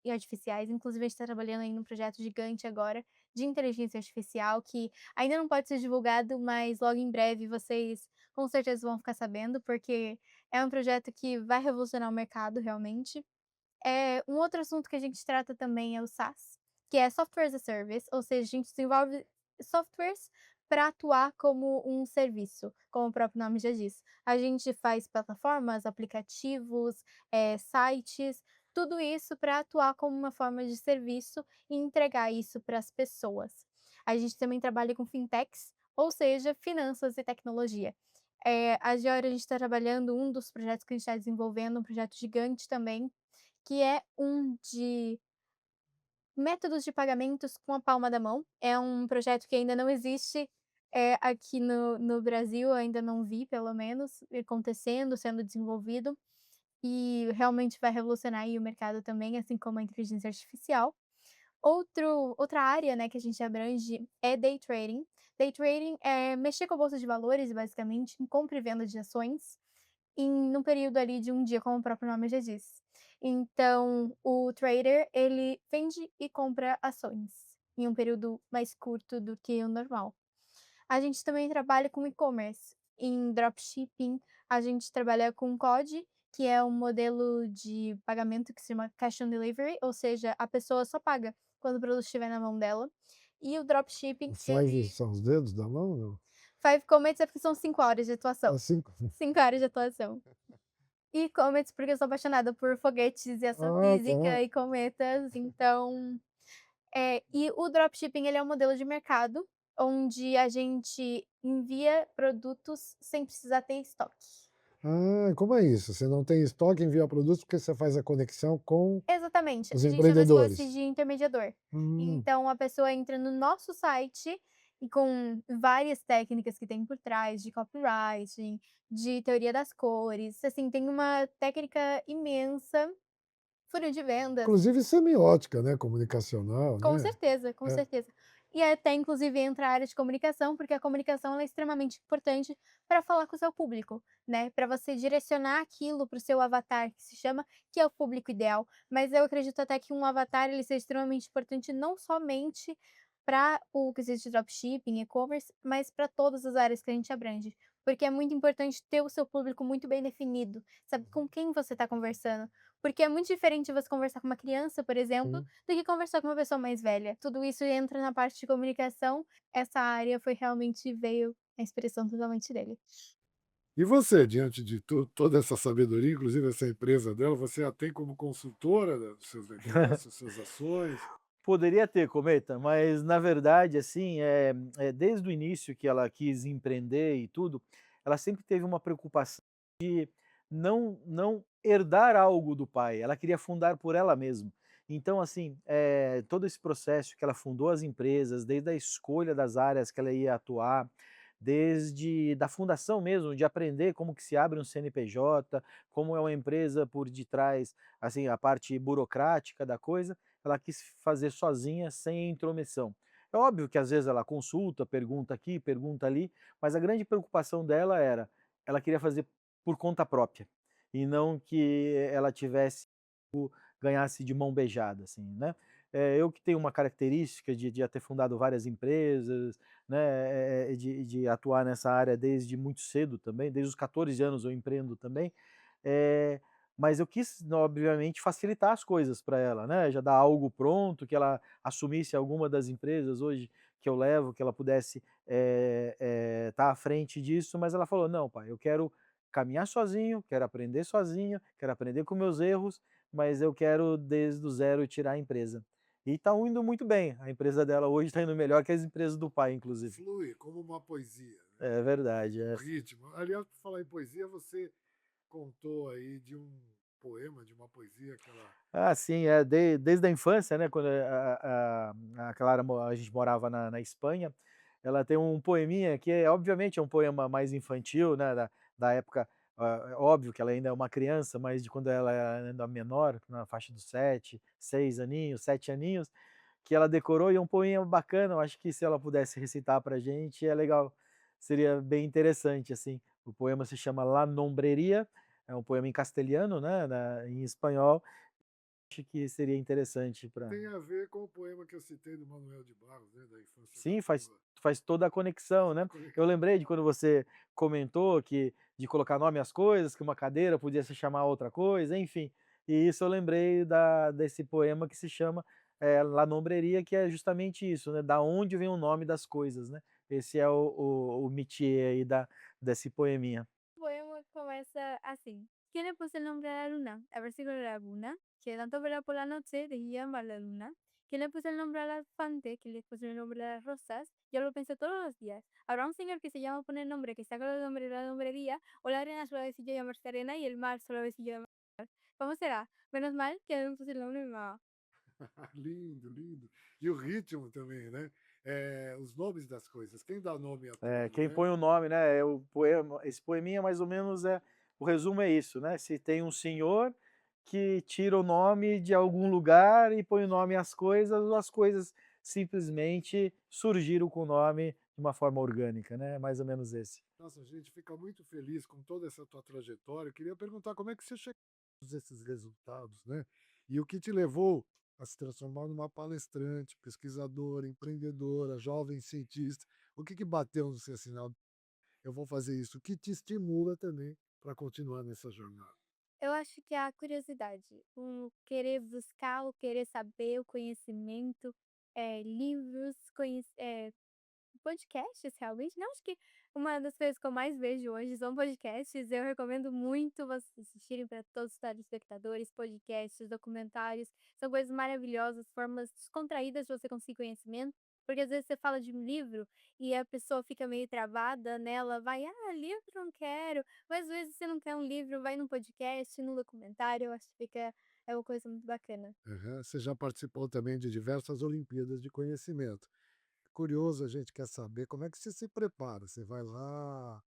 artificiais, inclusive a gente está trabalhando em um projeto gigante agora de inteligência artificial que ainda não pode ser divulgado, mas logo em breve vocês com certeza vão ficar sabendo, porque é um projeto que vai revolucionar o mercado realmente. Um outro assunto que a gente trata também é o SaaS, que é Software as a Service, ou seja, a gente desenvolve softwares para atuar como um serviço, como o próprio nome já diz. A gente faz plataformas, aplicativos, sites, tudo isso para atuar como uma forma de serviço e entregar isso para as pessoas. A gente também trabalha com fintechs, ou seja, finanças e tecnologia. A Geora, a gente está trabalhando um dos projetos que a gente está desenvolvendo, um projeto gigante também, que é um de métodos de pagamentos com a palma da mão. É um projeto que ainda não existe, aqui no Brasil, eu ainda não vi pelo menos, acontecendo, sendo desenvolvido, e realmente vai revolucionar aí o mercado também, assim como a inteligência artificial. Outra área, né, que a gente abrange é day trading. Day trading é mexer com a bolsa de valores, basicamente, em compra e venda de ações, num período ali de um dia, como o próprio nome já diz. Então, o trader, ele vende e compra ações em um período mais curto do que o normal. A gente também trabalha com e-commerce. Em dropshipping, a gente trabalha com COD, que é um modelo de pagamento que se chama cash on delivery, ou seja, a pessoa só paga quando o produto estiver na mão dela. E o dropshipping, Os five ele são os dedos da mão, não? Five Comets é porque são 5 horas de atuação. Assim. 5 horas de atuação. E comets porque eu sou apaixonada por foguetes e Ah, astrofísica tá. e cometas, então e o dropshipping ele é um modelo de mercado, onde a gente envia produtos sem precisar ter estoque. Ah, como é isso? Você não tem estoque, envia produtos porque você faz a conexão com Exatamente, os a gente chama se fosse empreendedores. de intermediador. Hum, Então a pessoa entra no nosso site e com várias técnicas que tem por trás de copywriting, de teoria das cores, assim, tem uma técnica imensa, funil de vendas. inclusive semiótica, né, comunicacional, Com né? certeza, com É. certeza. E até inclusive entra a área de comunicação, porque a comunicação ela é extremamente importante para falar com o seu público, né, para você direcionar aquilo para o seu avatar, que se chama, que é o público ideal. Mas eu acredito até que um avatar ele seja extremamente importante não somente para o quesito de dropshipping, e-commerce, mas para todas as áreas que a gente abrange. Porque é muito importante ter o seu público muito bem definido, sabe com quem você está conversando. Porque é muito diferente você conversar com uma criança, por exemplo, Sim. do que conversar com uma pessoa mais velha. Tudo isso entra na parte de comunicação, essa área foi realmente veio a inspiração totalmente dele. E você, diante de toda essa sabedoria, inclusive essa empresa dela, você a tem como consultora dos seus negócios, suas ações? Poderia ter, Cometa, mas na verdade, assim, desde o início que ela quis empreender e tudo, ela sempre teve uma preocupação não herdar algo do pai, ela queria fundar por ela mesma. Então, assim, todo esse processo que ela fundou as empresas, desde a escolha das áreas que ela ia atuar, desde da fundação mesmo, de aprender como que se abre um CNPJ, como é uma empresa por detrás, assim, a parte burocrática da coisa, ela quis fazer sozinha, sem intromissão. É óbvio que às vezes ela consulta, pergunta aqui, pergunta ali, mas a grande preocupação dela era, ela queria fazer por conta própria, e não que ela tivesse ganhasse de mão beijada, assim, né. Eu que tenho uma característica de já ter fundado várias empresas, né, de atuar nessa área desde muito cedo também, desde os 14 anos eu empreendo também, eh, mas eu quis, obviamente, facilitar as coisas para ela, né, já dar algo pronto, que ela assumisse alguma das empresas hoje que eu levo, que ela pudesse, estar à frente disso, mas ela falou: "Não pai, eu quero caminhar sozinho, quero aprender sozinho, quero aprender com meus erros, mas eu quero desde o zero tirar a empresa". E está indo muito bem, a empresa dela hoje está indo melhor que as empresas do pai inclusive. Flui como uma poesia, né? É verdade, O é. ritmo. Aliás, por falar em poesia, você contou aí de um poema, de uma poesia que ela. Ah, sim, desde a infância, né, quando a Clara a gente morava na Espanha, ela tem um poeminha que obviamente é um poema mais infantil, né, da época, óbvio que ela ainda é uma criança, mas de quando ela era ainda menor, na faixa dos 7, 6 aninhos, 7 aninhos, que ela decorou e é um poema bacana, eu acho que se ela pudesse recitar pra gente é legal, seria bem interessante, assim. O poema se chama La Nombrería, é um poema em castelhano, né, em espanhol, acho que seria interessante para. Tem a ver com o poema que eu citei do Manuel de Barros, né, da infância da Sim, faz lua. faz toda a conexão, Toda a né. Eu conexão. lembrei de quando você comentou que de colocar nome às coisas, que uma cadeira podia se chamar outra coisa, enfim. E isso eu lembrei desse poema que se chama, La Nombrería, que é justamente isso, né, da onde vem o nome das coisas, né. Esse é o métier aí desse poeminha. O poema começa así: ¿Quién le puso el nombre a la luna? A ver si con la luna, que tanto verá por la noche de guía va la luna. ¿Quién le puso el nombre al elefante? ¿Quién le puso el nombre a las rosas? Yo lo pienso todos los días. Habrá un señor que se llama poner nombre, que saca el nombre de la hombrería, o la arena suavecilla llamarse arena y el mar suavecillo llamarse mar. ¿Cómo será? Menos mal que no me puse el nombre de mi mamá. Lindo, lindo. E o ritmo também, né? Os nomes das coisas. Quem dá nome a É, tudo, quem né? põe o nome, né, o poema esse poeminha mais ou menos o resumo é isso, né, se tem um senhor que tira o nome de algum lugar e põe o nome às coisas, ou as coisas simplesmente surgiram com o nome de uma forma orgânica, né? Mais ou menos esse. Nossa, a gente fica muito feliz com toda essa tua trajetória. Eu queria perguntar como é que você chegou a todos esses resultados, né? E o que te levou a se transformar numa palestrante, pesquisadora, empreendedora, jovem cientista? O que bateu no seu sinal? Eu vou fazer isso. O que te estimula também para continuar nessa jornada? Eu acho que é a curiosidade, o querer buscar, o querer saber, o conhecimento, livros, podcasts, realmente, não, acho que uma das coisas que eu mais vejo hoje são podcasts, eu recomendo muito vocês assistirem para todos os telespectadores, podcasts, documentários, são coisas maravilhosas, formas descontraídas de você conseguir conhecimento, porque às vezes você fala de um livro e a pessoa fica meio travada nela, vai: "Ah, livro não quero", mas às vezes você não quer um livro, vai num podcast, num documentário, eu acho que é uma coisa muito bacana. Aham. Você já participou também de diversas Olimpíadas de Conhecimento. Curioso, a gente quer saber como é que você se prepara. Você vai lá,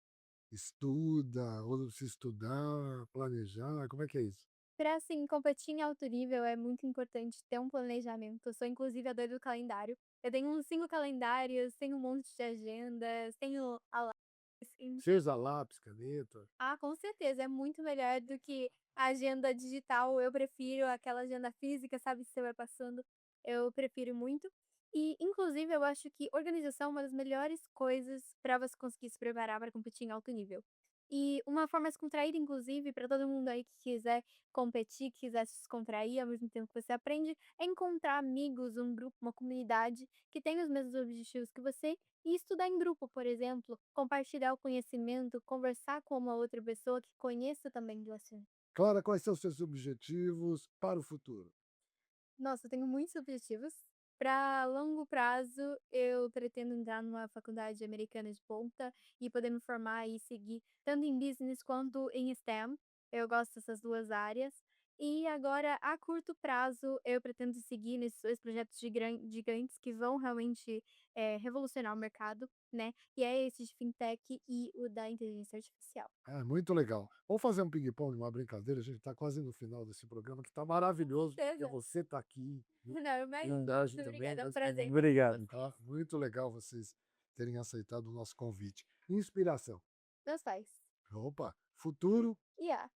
estuda, ou se estudar, planejar, como é que é isso? Para, assim, competir em alto nível é muito importante ter um planejamento. Eu sou inclusive a doida do calendário. Eu tenho uns 5 calendários, tenho um monte de agendas, tenho alarmes. Você usa lápis, caneta? Ah, com certeza, é muito melhor do que a agenda digital. Eu prefiro aquela agenda física, sabe, que você vai passando. Eu prefiro muito. E, inclusive, eu acho que organização é uma das melhores coisas para você conseguir se preparar para competir em alto nível. E uma forma mais contraída, inclusive, para todo mundo aí que quiser competir, que quiser se descontrair ao mesmo tempo que você aprende, é encontrar amigos, um grupo, uma comunidade que tem os mesmos objetivos que você e estudar em grupo, por exemplo, compartilhar o conhecimento, conversar com uma outra pessoa que conheça também do assunto. Clara, quais são os seus objetivos para o futuro? Nossa, eu tenho muitos objetivos. Para longo prazo, eu pretendo entrar numa faculdade americana de ponta e poder me formar e seguir tanto em business quanto em STEM. Eu gosto dessas duas áreas. E agora, a curto prazo, eu pretendo seguir nesses dois projetos gigantes que vão realmente revolucionar o mercado, né? E é esse de fintech e o da inteligência artificial. Ah, muito legal. Vamos fazer um ping-pong, uma brincadeira. A gente está quase no final desse programa, que está maravilhoso, porque Certeza. você está aqui. Não, imagina. Verdade Muito também, obrigada, é um mas prazer. obrigado. Tá? Muito legal vocês terem aceitado o nosso convite. Inspiração. Meus pais. Opa, futuro, IA.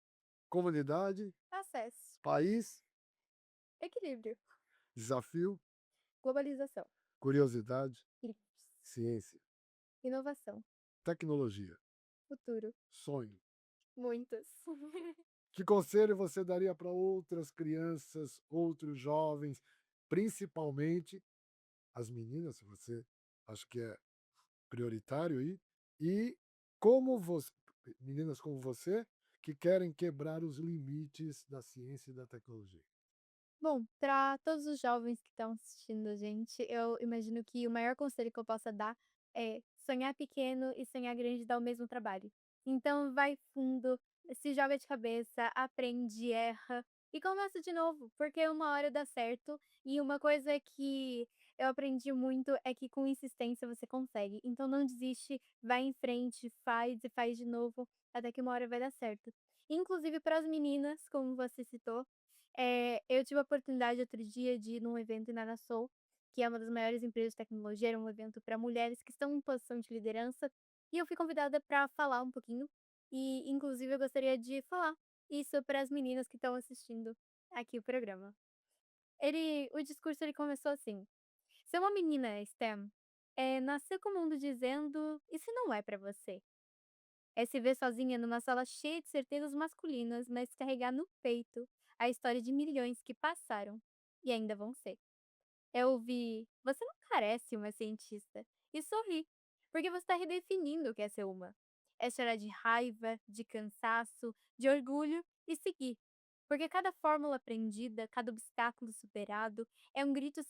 comunidade, Acesso. país, Equilíbrio. desafio, Globalização. curiosidade, Criptos. ciência, Inovação. tecnologia, Futuro. sonho. Muitos. Que conselho você daria para outras crianças, outros jovens, principalmente as meninas, você acho que é prioritário aí, e como você, meninas como você, que querem quebrar os limites da ciência e da tecnologia? Bom, para todos os jovens que estão assistindo a gente, eu imagino que o maior conselho que eu possa dar é sonhar pequeno e sonhar grande dá o mesmo trabalho. Então vai fundo, se joga de cabeça, aprende, erra e começa de novo, porque uma hora dá certo. E uma coisa que eu aprendi muito é que com insistência você consegue. Então não desiste, vai em frente, faz e faz de novo, até que uma hora vai dar certo. Inclusive para as meninas, como você citou, eu tive a oportunidade outro dia de ir num evento em Narasul, que é uma das maiores empresas de tecnologia, era um evento para mulheres que estão em posição de liderança, e eu fui convidada para falar um pouquinho, e inclusive eu gostaria de falar isso para as meninas que estão assistindo aqui o programa. O discurso ele começou assim: "Ser uma menina STEM é nascer com o mundo dizendo: 'Isso não é para você'. É se ver sozinha numa sala cheia de certezas masculinas, mas carregar no peito a história de milhões que passaram e ainda vão ser. É ouvir: 'Você não parece uma cientista', e sorrir, porque você está redefinindo o que é ser uma. É chorar de raiva, de cansaço, de orgulho e seguir. Porque cada fórmula aprendida, cada obstáculo superado, é um grito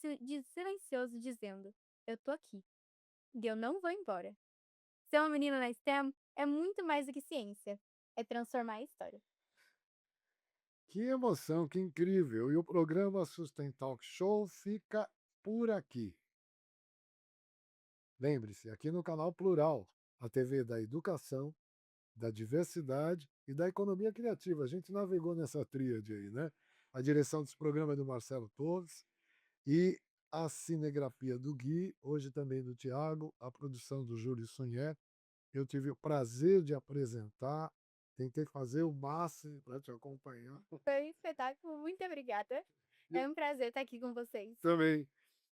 silencioso dizendo: 'Eu tô aqui, e eu não vou embora'. Ser uma menina na STEM é muito mais do que ciência, é transformar a história." Que emoção, que incrível! E o programa Sustain Talk Show fica por aqui. Lembre-se, aqui no canal Plural, a TV da educação, da diversidade e da economia criativa. A gente navegou nessa tríade aí, né? A direção desse programa é do Marcelo Torres e a cinegrafia do Gui, hoje também do Tiago, a produção do Júlio Sunher. Eu tive o prazer de apresentar, tentei fazer o máximo para te acompanhar. Foi um espetáculo, muito obrigada. É um prazer estar aqui com vocês. Também.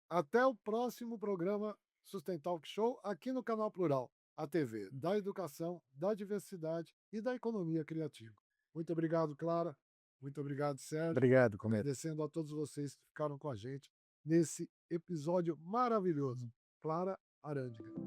Até o próximo programa Sustentalk Show aqui no Canal Plural, a TV da educação, da diversidade e da economia criativa. Muito obrigado, Clara. Muito obrigado, Sérgio. Obrigado, Cometa. Agradecendo a todos vocês que ficaram com a gente nesse episódio maravilhoso. Clara Arandiga.